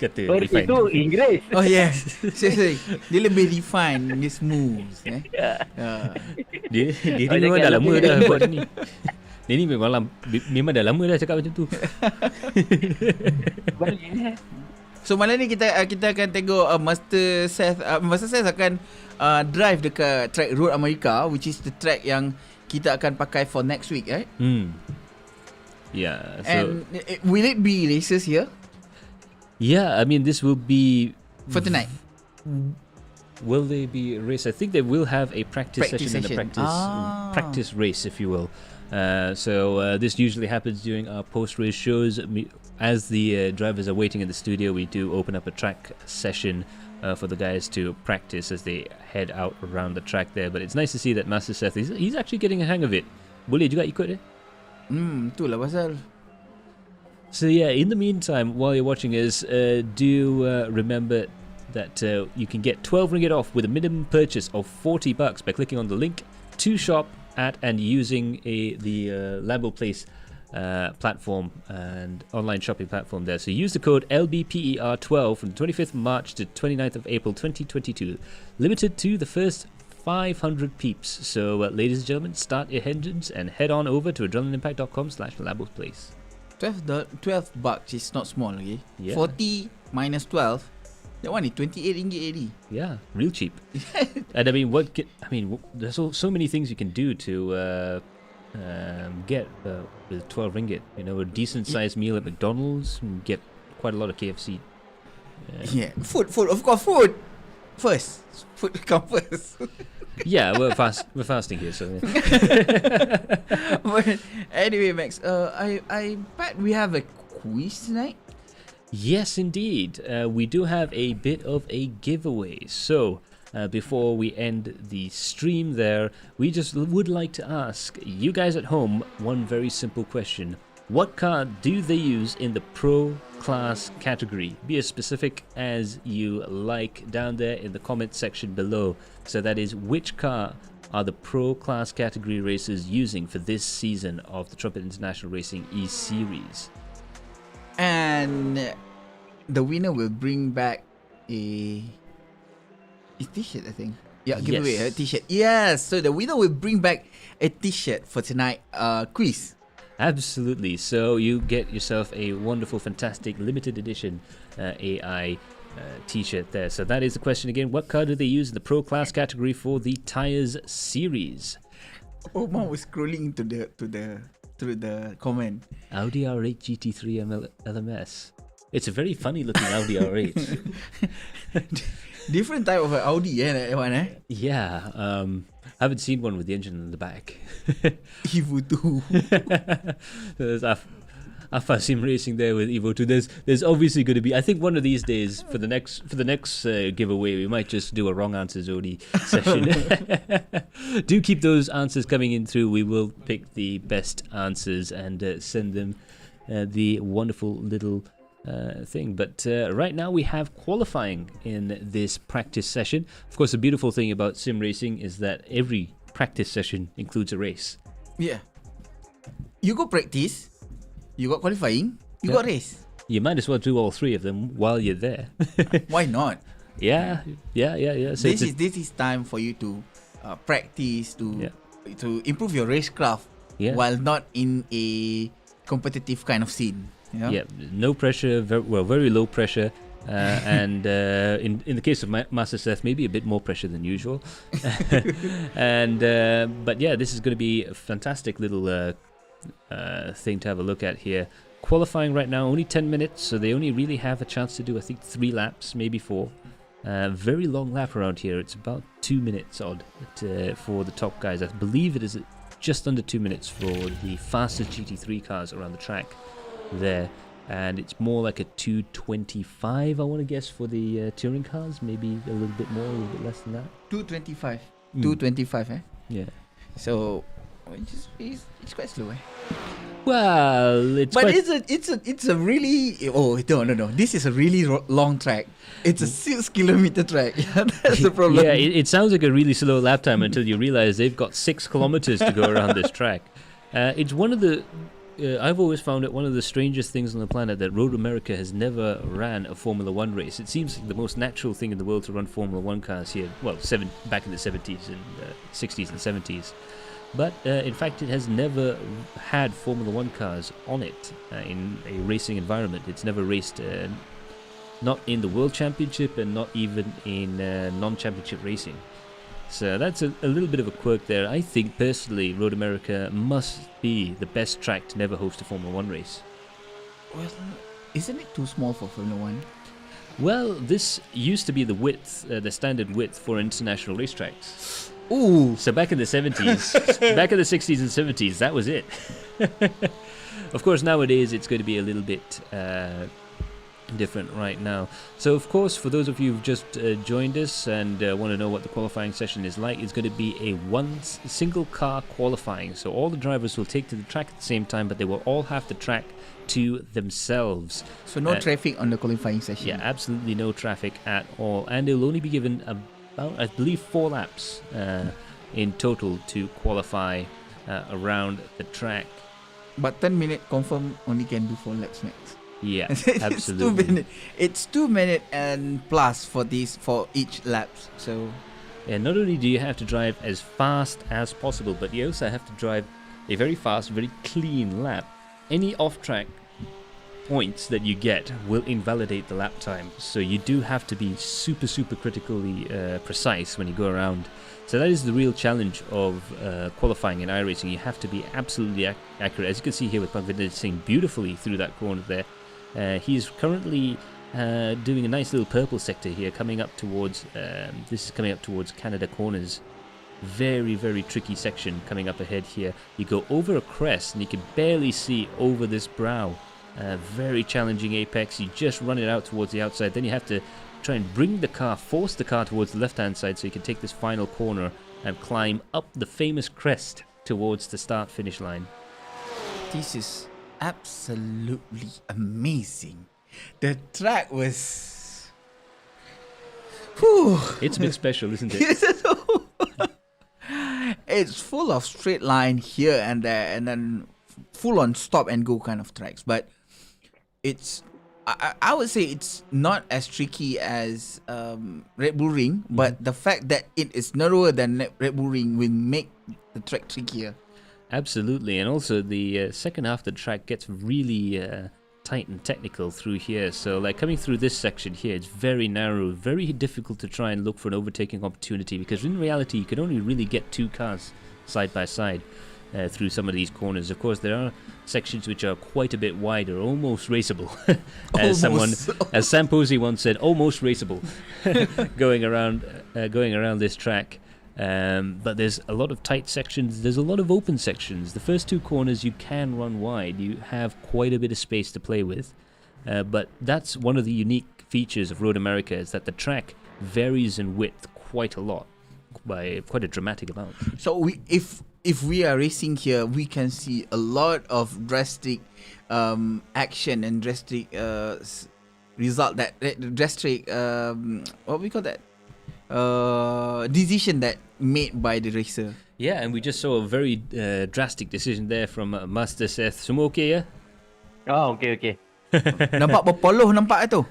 kata refine. Itu Inggeris. Oh yes. Seriously. Dia lebih refine, dia smooth. Dia memang dah lama dah buat ni. Dia ni memang dah lama dah cakap macam tu. So malam ni kita akan tengok MasterSeth akan drive dekat track Road America, which is the track yang kita akan pakai for next week, right? Yeah. So, and will it be races here? Yeah, I mean this will be for tonight. Will they be race? I think they will have a practice session and a practice race, if you will. So this usually happens during our post-race shows. As the drivers are waiting in the studio, we do open up a track session for the guys to practice as they head out around the track there. But it's nice to see that MasterSeth he's actually getting a hang of it. Boleh juga ikut itulah pasal. So yeah, in the meantime, while you're watching us, do remember that you can get 12 ringgit off with a minimum purchase of $40 by clicking on the link to shop at and using the LamboPlace platform and online shopping platform there. So use the code LBPER12 from 25th March to 29th of April 2022. Limited to the first 500 peeps. So ladies and gentlemen, start your engines and head on over to adrenalineImpact.com/LamboPlace. $12 is not small, okay? Yeah. 40 minus 12, that one is 28 ringgit already. Yeah, real cheap. And I mean, there's so many things you can do to get with 12 ringgit. You know, a decent sized meal at McDonald's, get quite a lot of KFC. Yeah, food, of course, food. first. Food come first. Yeah, we're fasting here, so. But anyway, Max, I bet we have a quiz tonight. Yes, indeed. We do have a bit of a giveaway. So, before we end the stream there, we just would like to ask you guys at home one very simple question. What car do they use in the Pro Class category? Be as specific as you like down there in the comment section below. So that is, which car are the Pro Class category racers using for this season of the Trumpet International Racing E-Series? And the winner will bring back a t-shirt, I think. Yeah, give away a t-shirt. Yes, so the winner will bring back a t-shirt for tonight quiz. Absolutely. So you get yourself a wonderful, fantastic, limited edition AI t-shirt there. So that is the question again. What car do they use in the Pro Class category for the Tires series? Omar was scrolling through the comment. Audi R8 GT3 LMS. It's a very funny looking Audi R8. Different type of Audi, that one, eh? Yeah. I haven't seen one with the engine in the back. Evo 2. There's Alpha Sim Racing there with Evo 2. There's obviously going to be, I think one of these days for the next giveaway, we might just do a wrong answers only session. Do keep those answers coming in through. We will pick the best answers and send them the wonderful little thing. But right now we have qualifying in this practice session. Of course, the beautiful thing about sim racing is that every practice session includes a race. Yeah. You go practice, you got qualifying, you got race. You might as well do all three of them while you're there. Why not? Yeah. So this is time for you to practice to improve your racecraft while not in a competitive kind of scene. Yeah, no pressure, very low pressure, and in the case of MasterSeth, maybe a bit more pressure than usual. And but yeah, this is going to be a fantastic little thing to have a look at here. Qualifying right now, only 10 minutes, so they only really have a chance to do, I think, 3 laps, maybe 4. Very long lap around here. It's about 2 minutes odd for the top guys. I believe it is just under 2 minutes for the fastest GT3 cars around the track there, and it's more like a 2:25, I want to guess, for the touring cars. Maybe a little bit more, a little bit less than that. 2:25. 2:25, eh? Yeah. So it's quite slow, eh? Well, it's a really no. This is a really long track. It's a 6 kilometer track. Yeah, that's the problem. Yeah, it sounds like a really slow lap time until you realize they've got 6 kilometers to go around this track. It's one of the I've always found it one of the strangest things on the planet that Road America has never ran a Formula 1 race. It seems like the most natural thing in the world to run Formula 1 cars here. Well, back in the 70s and 60s and 70s. But in fact, it has never had Formula 1 cars on it in a racing environment. It's never raced, not in the World Championship and not even in non-championship racing. So that's a little bit of a quirk there. I think personally Road America must be the best track to never host a Formula 1 race. Well, isn't it too small for Formula 1? Well, this used to be the width, the standard width for international racetracks. Ooh! So back in the 70s, back in the 60s and 70s, that was it. Of course, nowadays it's going to be a little bit different right now. So of course, for those of you who've just joined us and want to know what the qualifying session is like, it's going to be a single car qualifying. So all the drivers will take to the track at the same time, but they will all have the track to themselves. So no traffic on the qualifying session? Yeah, absolutely no traffic at all. And they'll only be given about, I believe, 4 laps in total to qualify around the track. But 10 minutes confirm only can do 4 laps max. Yeah, absolutely. It's 2 minutes and plus for each lap. So yeah, not only do you have to drive as fast as possible, but you also have to drive a very fast, very clean lap. Any off-track points that you get will invalidate the lap time. So you do have to be super critically precise when you go around. So that is the real challenge of qualifying in iRacing. You have to be absolutely accurate. As you can see here with Pankaj Singh beautifully through that corner there. He is currently doing a nice little purple sector here, coming up towards, this is coming up towards Canada Corners. Very, very tricky section coming up ahead here. You go over a crest and you can barely see over this brow. Very challenging apex. You just run it out towards the outside. Then you have to try and bring the car, force the car towards the left-hand side so you can take this final corner and climb up the famous crest towards the start-finish line. This is absolutely amazing. The track was... Whew. It's a bit special, isn't it? It's full of straight line here and there, and then full on stop and go kind of tracks. But it's, I would say it's not as tricky as Red Bull Ring, but the fact that it is narrower than Red Bull Ring will make the track trickier. Absolutely, and also the second half of the track gets really tight and technical through here. So like coming through this section here, it's very narrow, very difficult to try and look for an overtaking opportunity, because in reality you can only really get two cars side by side through some of these corners. Of course, there are sections which are quite a bit wider, almost raceable. As Sam Posey once said, almost raceable, going around this track. But there's a lot of tight sections, there's a lot of open sections. The first two corners you can run wide, you have quite a bit of space to play with, but that's one of the unique features of Road America, is that the track varies in width quite a lot, by quite a dramatic amount. So if we are racing here, we can see a lot of drastic action and drastic result, that drastic what we call that, decision that made by the racer. Yeah, and we just saw a very drastic decision there from MasterSeth. Semua okay ya? Oh, okay. Nampak berpoloh nampak tu.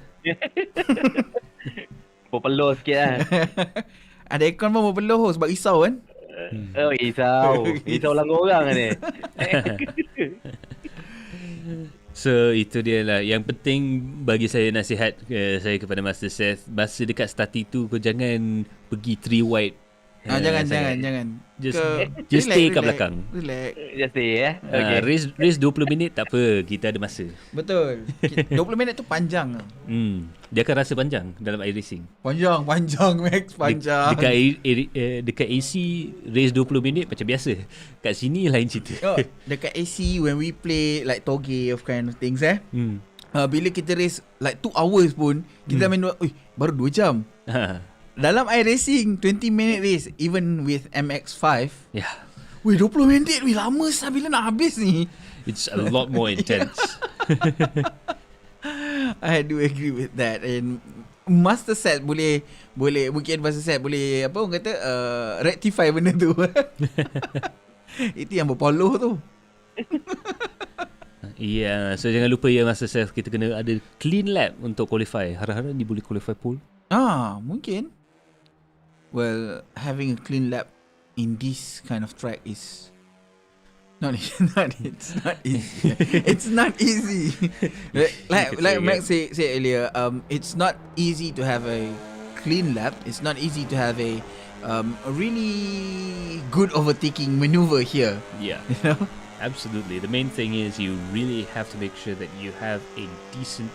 Berpeluh sikit lah. Ada aircon pun berpeluh sebab risau kan. Oh, risau langgar orang ni. So itu dia lah. Yang penting bagi saya, nasihat saya kepada MasterSeth, masa dekat start itu kau jangan pergi 3 wide. Jangan. Just stay kat belakang. Relax. Just stay okay. Race 20 minit tak apa, kita ada masa. Betul. 20 minit tu panjang. Dia akan rasa panjang dalam iRacing. Panjang Max, panjang. Dekat AC race 20 minit macam biasa. Kat sini lain cerita. Dekat AC when we play like toge of kind of things bila kita race like 2 hours pun kita main baru 2 jam. Dalam iRacing 20 minute race, even with MX5, yeah. 20 minit lama sah, bila nak habis ni? It's a lot more intense. I do agree with that. And MasterSeth boleh mungkin MasterSeth boleh apa orang kata rectify benda tu. Itu yang berpoloh tu. Yeah, so jangan lupa ya MasterSeth, kita kena ada clean lap untuk qualify. Harap-harap dia boleh qualify pole. Mungkin. Well, having a clean lap in this kind of track is it's not easy. It's not easy. like Max said earlier, it's not easy to have a clean lap. It's not easy to have a really good overtaking maneuver here. Yeah. You know? Absolutely. The main thing is you really have to make sure that you have a decent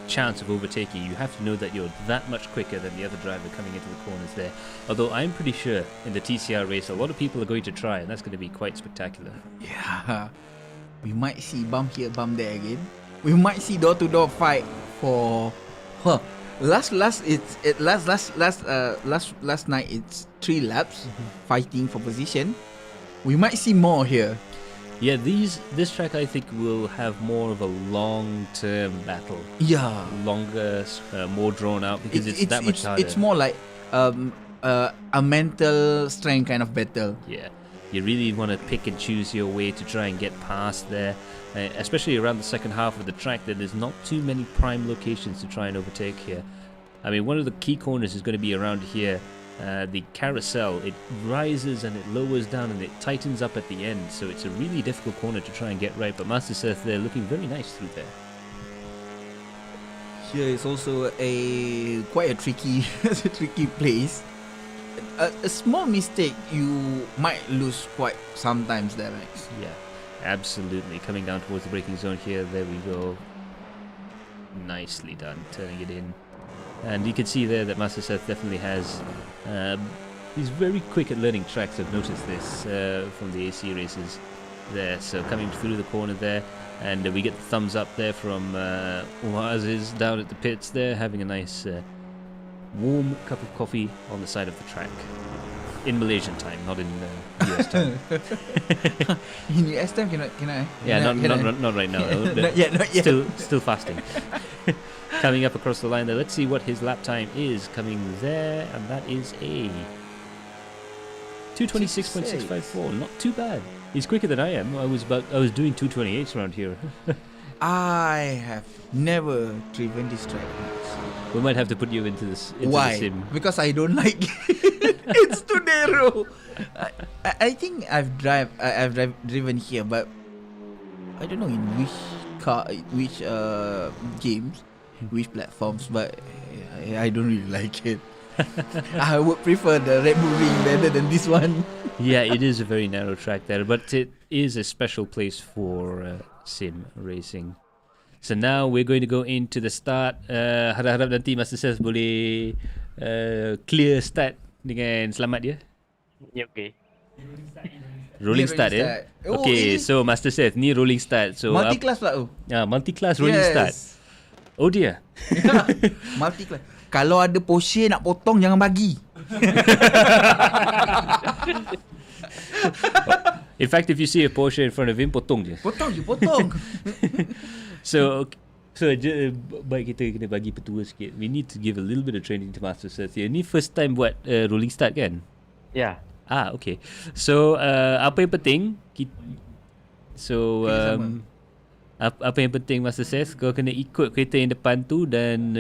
chance of overtaking. You have to know that you're that much quicker than the other driver coming into the corners there. Although I'm pretty sure in the TCR race, a lot of people are going to try, and that's going to be quite spectacular. Yeah, we might see bump here, bump there again. We might see door-to-door fight for last night. It's 3 laps fighting for position. We might see more here. Yeah, this track I think will have more of a long-term battle. Yeah, longer, more drawn out, because it's that much harder. It's more like a mental strength kind of battle. Yeah, you really want to pick and choose your way to try and get past there, especially around the second half of the track. That there's not too many prime locations to try and overtake here. I mean, one of the key corners is going to be around here. The carousel, it rises and it lowers down and it tightens up at the end, so it's a really difficult corner to try and get right, but MasterSeth there looking very nice through there. Here is also quite a tricky place. A small mistake you might lose quite sometimes there, Max. Yeah, absolutely. Coming down towards the braking zone here, there we go. Nicely done, turning it in. And you can see there that MasterSeth definitely has... he's very quick at learning tracks. I've noticed this from the AC races there. So coming through the corner there, and we get the thumbs up there from Umar Aziz down at the pits there, having a nice warm cup of coffee on the side of the track. In Malaysian time, not in US time. In US time, can I? Yeah, not right now. Not yet. Still fasting. Coming up across the line there. Let's see what his lap time is coming there, and that is a 2:26.654. Not too bad. He's quicker than I am. I was doing 2:28s around here. I have never driven this track. We might have to put you into this. Why? The sim. Because I don't like it. It's too narrow. I think I've driven here, but I don't know in which games, which platforms, but I don't really like it. I would prefer the Red Bull Ring better than this one. Yeah, it is a very narrow track there, but it is a special place for sim racing. So now we're going to go into the start. Harap-harap nanti MasterSeth boleh clear start dengan selamat dia. Ya, okay. Rolling start ya. Okay, so MasterSeth ni rolling start. So multi-class pula tu. Multi-class rolling start. Oh dear. Multi-class. Kalau ada Porsche nak potong jangan bagi. In fact, if you see a Porsche in front of him, potong je. Potong. So baik kita kena bagi petua sikit. We need to give a little bit of training to MasterSeth here. Ni first time buat rolling start kan? Ya. Okay. So apa yang penting apa yang penting MasterSeth, kau kena ikut kereta yang depan tu dan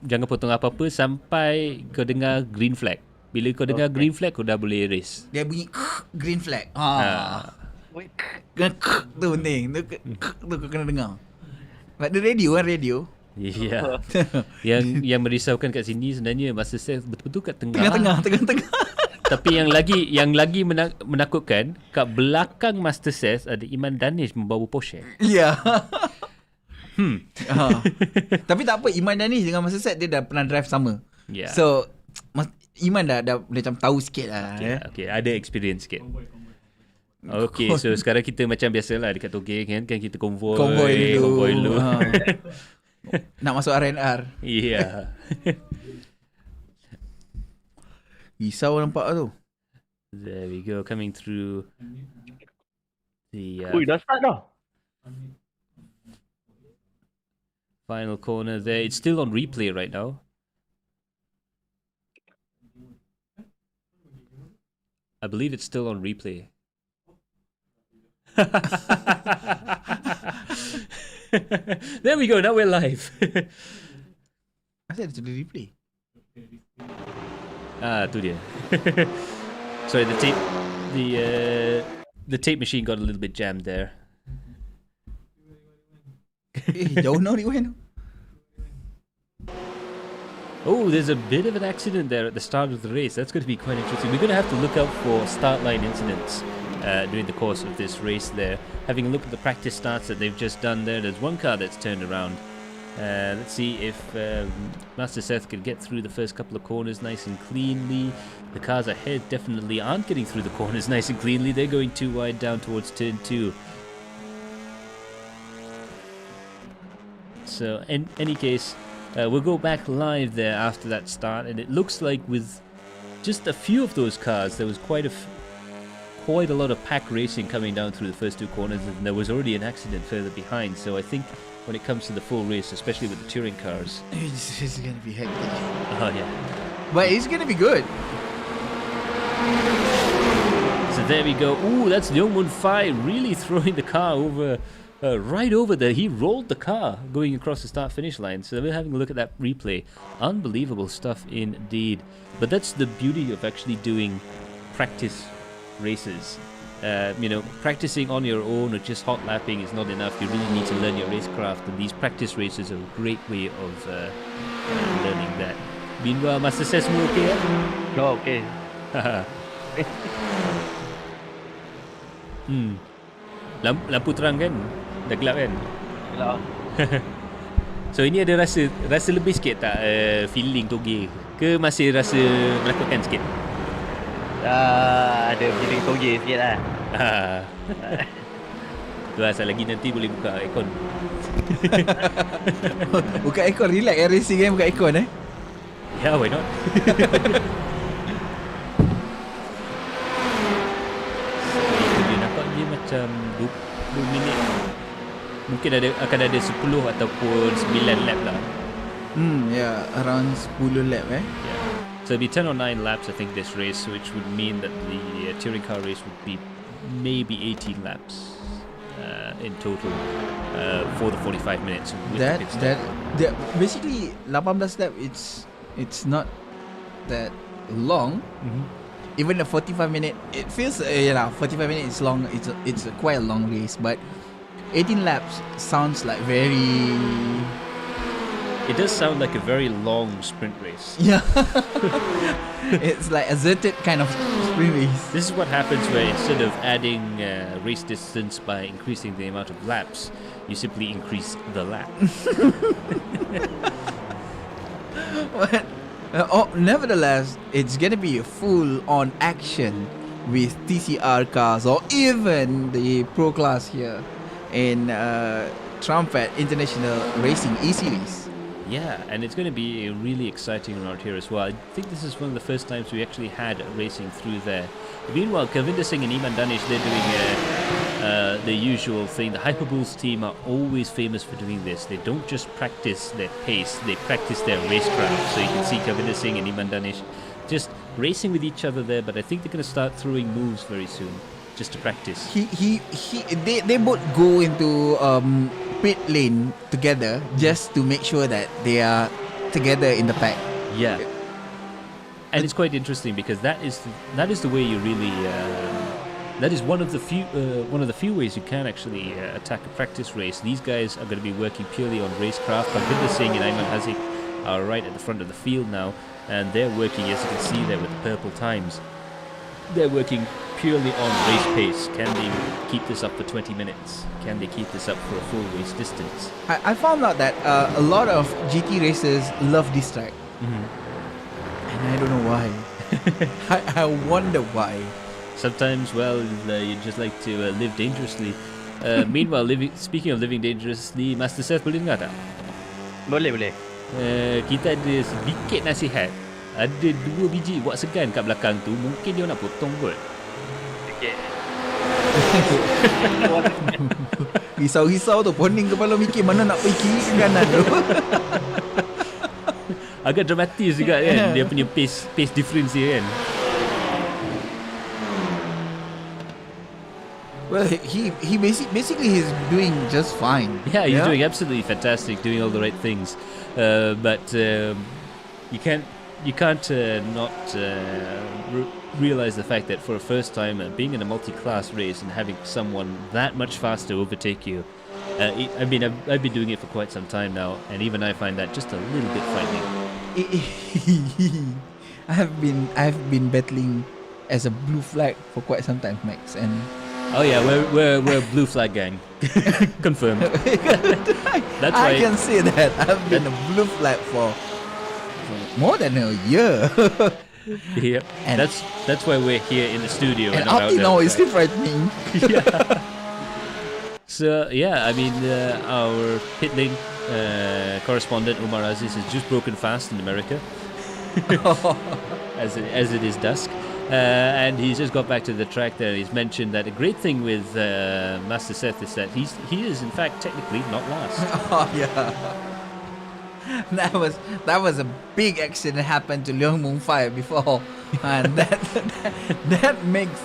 jangan potong apa-apa sampai kau dengar green flag. Bila kau dengar green flag, kau dah boleh race. Dia bunyi green flag. Tu penting. Tu kau kena dengar. Ada radio kan, radio. Ya. Yang merisaukan kat sini sebenarnya MasterSeth betul-betul kat Tengah-tengah. Tapi yang lagi menakutkan, kat belakang MasterSeth ada Iman Danish membawa Porsche. Ya. Tapi tak apa, Iman Danish dengan MasterSeth dia dah pernah drive sama. Yeah. So Iman dah macam tahu sikit lah. Okay, ada experience sikit. Okay, so sekarang kita macam biasalah dekat Tokyo kan kita konvoi dulu. Nak masuk RNR. Yeah. Risau nampak tu. There we go, coming through the Dah start dah. final corner there. It's still on replay right now. I believe it's still on replay. There we go, now we're live. I said it's on replay. Tu dia. Sorry, the tape machine got a little bit jammed there. Jauh no rewind. Oh, there's a bit of an accident there at the start of the race. That's going to be quite interesting. We're going to have to look out for start line incidents during the course of this race there. Having a look at the practice starts that they've just done there, there's one car that's turned around. Let's see if MasterSeth can get through the first couple of corners nice and cleanly. The cars ahead definitely aren't getting through the corners nice and cleanly. They're going too wide down towards turn 2. So in any case, we'll go back live there after that start, and it looks like with just a few of those cars, there was quite a lot of pack racing coming down through the first two corners, and there was already an accident further behind. So I think when it comes to the full race, especially with the touring cars, It's going to be hectic. oh yeah. But it's going to be good. So there we go. Ooh, that's Leongmun Fai really throwing the car over. Right over there, he rolled the car going across the start-finish line. So we're having a look at that replay. Unbelievable stuff indeed. But that's the beauty of actually doing practice races. Practicing on your own or just hot lapping is not enough. You really need to learn your racecraft, and these practice races are a great way of learning that. Meanwhile, MasterSeth semua okay ya? Oh, okay. Lampu terang kan? Dah gelap kan? Gelap. So ini ada rasa lebih sikit tak feeling toge ke masih rasa menakutkan sikit? Ada feeling toge sikit lah. Tu asal lagi nanti boleh buka aircon. Buka aircon, relax racing kan buka aircon Yeah, why not? Dia nampak dia macam 20 minit. Mungkin akan ada 10 ataupun 9 lap lah. Yeah, around 10 lap Yeah. So it'll be 10 or 9 laps I think this race, which would mean that the touring car race would be maybe 18 laps in total for the 45 minutes. With the pit stop. That basically 18 lap it's not that long. Even the 45 minute, it feels 45 minutes is long. It's quite a long race, but 18 laps sounds like very. It does sound like a very long sprint race. Yeah, it's like a exerted kind of sprint race. This is what happens where instead of adding race distance by increasing the amount of laps, you simply increase the lap. But nevertheless, it's gonna be a full-on action with TCR cars or even the Pro class here in Trumpet International Racing E-Series. Yeah, and it's going to be really exciting around here as well. I think this is one of the first times we actually had racing through there. Meanwhile, Kavinder Singh and Iman Danish, they're doing the usual thing. The Hyperbulls team are always famous for doing this. They don't just practice their pace, they practice their racecraft. So you can see Kavinder Singh and Iman Danish just racing with each other there, but I think they're going to start throwing moves very soon, just to practice. They both go into pit lane together just to make sure that they are together in the pack. Yeah, and it's quite interesting because that is the way you really. That is one of the few ways you can actually attack a practice race. These guys are going to be working purely on racecraft. Parvinder Singh and Ayman Haziq are right at the front of the field now, and they're working, as you can see there, with the purple times. They're working purely on race pace. Can they keep this up for 20 minutes? Can they keep this up for a full race distance? I found out that a lot of GT racers love this track, and I don't know why. I wonder why. Sometimes, well, you just like to live dangerously. Meanwhile, speaking of living dangerously, MasterSeth boleh dengar tak? Boleh. Kita ada sedikit nasihat. Ada 2 biji wak segan kat belakang tu. Mungkin dia nak potong kot. Okay. Risau-risau tu, poning kepala mikir mana nak pergi kiri ke kanan tu. Agak dramatis juga kan, dia punya pace difference dia kan. Well, he basically he's doing just fine. Yeah, he's doing absolutely fantastic, doing all the right things. But you can't not realize the fact that for a first time being in a multi-class race and having someone that much faster overtake you, I've been doing it for quite some time now, and even I find that just a little bit frightening. I've been battling as a blue flag for quite some time, Max, and oh yeah, we're blue flag gang. Confirmed. That's why I can say that I've been a blue flag for more than a year. Yep. And that's why we're here in the studio. And up to now, it's still frightening. Yeah. So yeah, I mean, our pit lane correspondent Umar Aziz has just broken fast in America, as it is dusk. And he's just got back to the track there. He's mentioned that a great thing with MasterSeth is that he is in fact technically not last. Oh yeah, that was a big accident that happened to Leong Mung Fai before, and that makes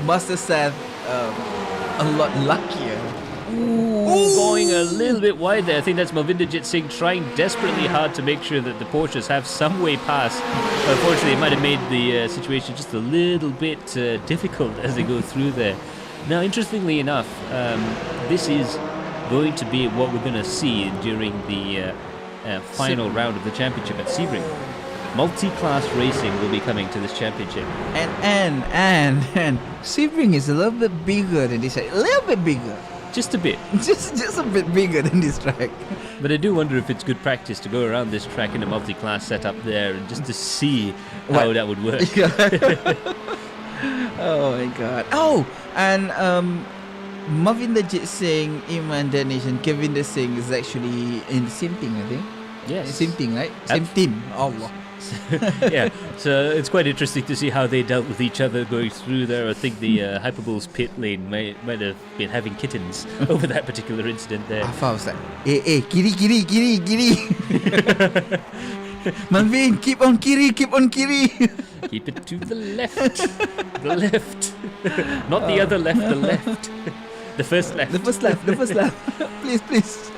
MasterSeth a lot luckier. Ooh, going a little bit wide there. I think that's Malvinderjit Singh trying desperately hard to make sure that the Porsches have some way past. Unfortunately, it might have made the situation just a little bit difficult as they go through there. Now, interestingly enough, this is going to be what we're going to see during the final round of the championship at Sebring. Multi-class racing will be coming to this championship. And Sebring is a little bit bigger than this. A little bit bigger. Just a bit. just a bit bigger than this track. But I do wonder if it's good practice to go around this track in a multi-class setup there and just to see how that would work. Oh my god. Oh, and Marvin Legit Singh, Iman Danish, and Kevin De Singh is actually in the same thing, I think. Yes. Same thing, right? Same team. Allah. Yeah, so it's quite interesting to see how they dealt with each other going through there. I think the Hyperball's pit lane might have been having kittens over that particular incident there. Afa was like, kiri. Marvin, keep on kiri. Keep it to the left. The left. Not the other left, the left. The first left. The first lap. Please.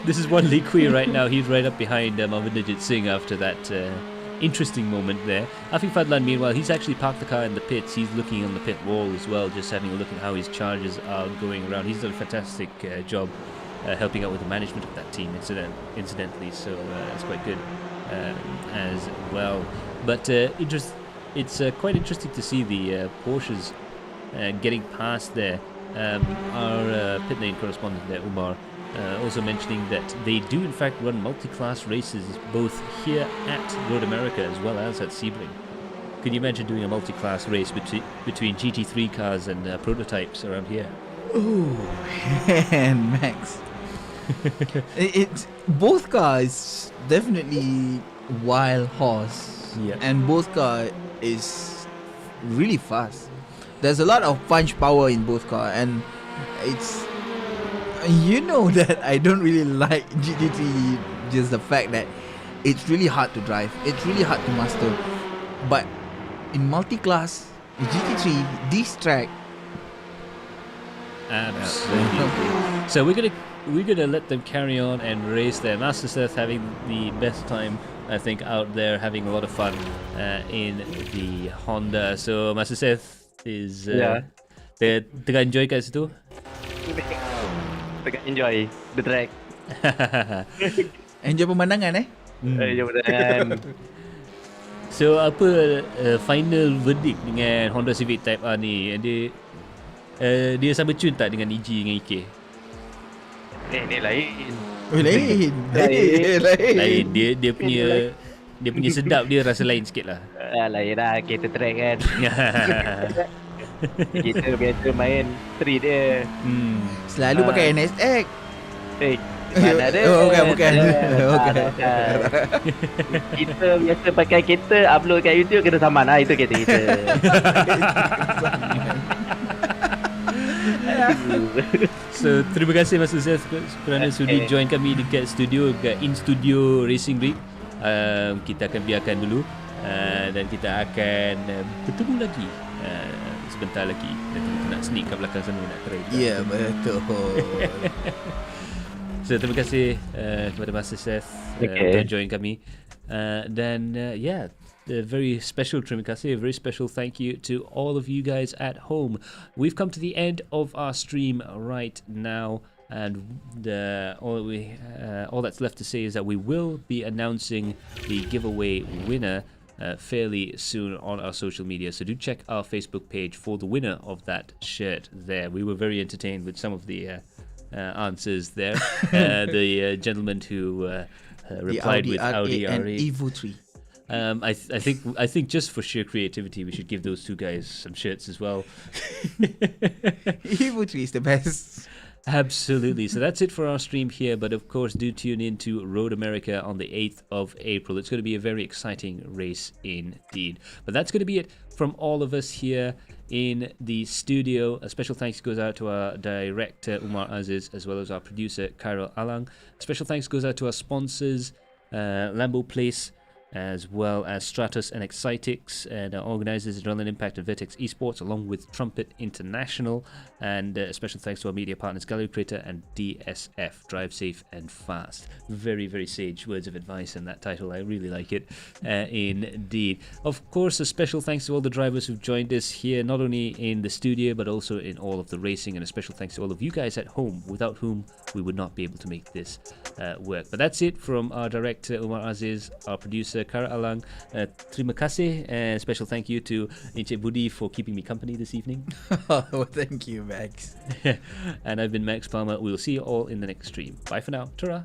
This is one Lee Kui right now. He's right up behind Marvin Digit Singh after that interesting moment there. Afi Fadlan, meanwhile, he's actually parked the car in the pits. He's looking on the pit wall as well, just having a look at how his charges are going around. He's done a fantastic job helping out with the management of that team, incidentally, so it's quite good as well. But it's quite interesting to see the Porsches getting past there. Our pit lane correspondent there, Umar, also mentioning that they do in fact run multi-class races both here at Road America as well as at Sebring. Can you imagine doing a multi-class race between GT3 cars and prototypes around here? Ooh, and Max. It's both cars definitely wild horse. Yeah. And both car is really fast. There's a lot of punch power in both car, and it's, you know, that I don't really like GT3, just the fact that it's really hard to drive, it's really hard to master. But in multi-class GT3, this track, absolutely. So we're gonna let them carry on and race there. MasterSeth having the best time, I think, out there, having a lot of fun in the Honda. So MasterSeth is tengah enjoy kat situ. Tengah enjoy the track. enjoy pemandangan Enjoy pemandangan. So apa final verdict dengan Honda Civic Type R ni? Dia sama tune tak dengan EG dengan EK? Ni lain. Lain. Dia punya sedap dia rasa lain sikit lah. Lain lah, kereta track kan. Kita biasa main street dia. Selalu pakai NSX. Mana ada? Bukan. Kita biasa pakai kereta, upload kat YouTube, kena saman lah. Itu kereta kita. So terima kasih MasterSeth kerana sudi join kami dekat studio, dekat In Studio Racing Rig. Kita akan biarkan dulu dan kita akan bertemu lagi sebentar lagi. Nanti kita nak sneak kat belakang sana nak try. Ya, betul. So terima kasih kepada MasterSeth untuk join kami. Dan a very special terima kasih, a very special thank you to all of you guys at home. We've come to the end of our stream right now, and all that's left to say is that we will be announcing the giveaway winner fairly soon on our social media. So do check our Facebook page for the winner of that shirt there. We were very entertained with some of the answers there. The gentleman who replied with Audi and RA. Evo 3. I think just for sheer creativity, we should give those two guys some shirts as well. Evo 3 is the best. Absolutely. So that's it for our stream here. But of course, do tune in to Road America on the 8th of April. It's going to be a very exciting race indeed. But that's going to be it from all of us here in the studio. A special thanks goes out to our director, Umar Aziz, as well as our producer, Khairul Alang. A special thanks goes out to our sponsors, LamboPlace, as well as Stratus and Excitix, and our organisers, Adrenaline Impact and Vertex Esports, along with Trumpet International. And a special thanks to our media partners, Galeri Kereta and DSF. Drive safe and fast. Very, very sage words of advice in that title. I really like it, indeed. Of course, a special thanks to all the drivers who've joined us here, not only in the studio, but also in all of the racing. And a special thanks to all of you guys at home, without whom we would not be able to make this work. But that's it from our director, Umar Aziz, our producer, Kara Alang. Terima kasih, and special thank you to Encik Budi for keeping me company this evening. Oh, thank you, Max. And I've been Max Palmer. We'll see you all in the next stream. Bye for now. Ta-ra.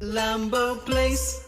LamboPlace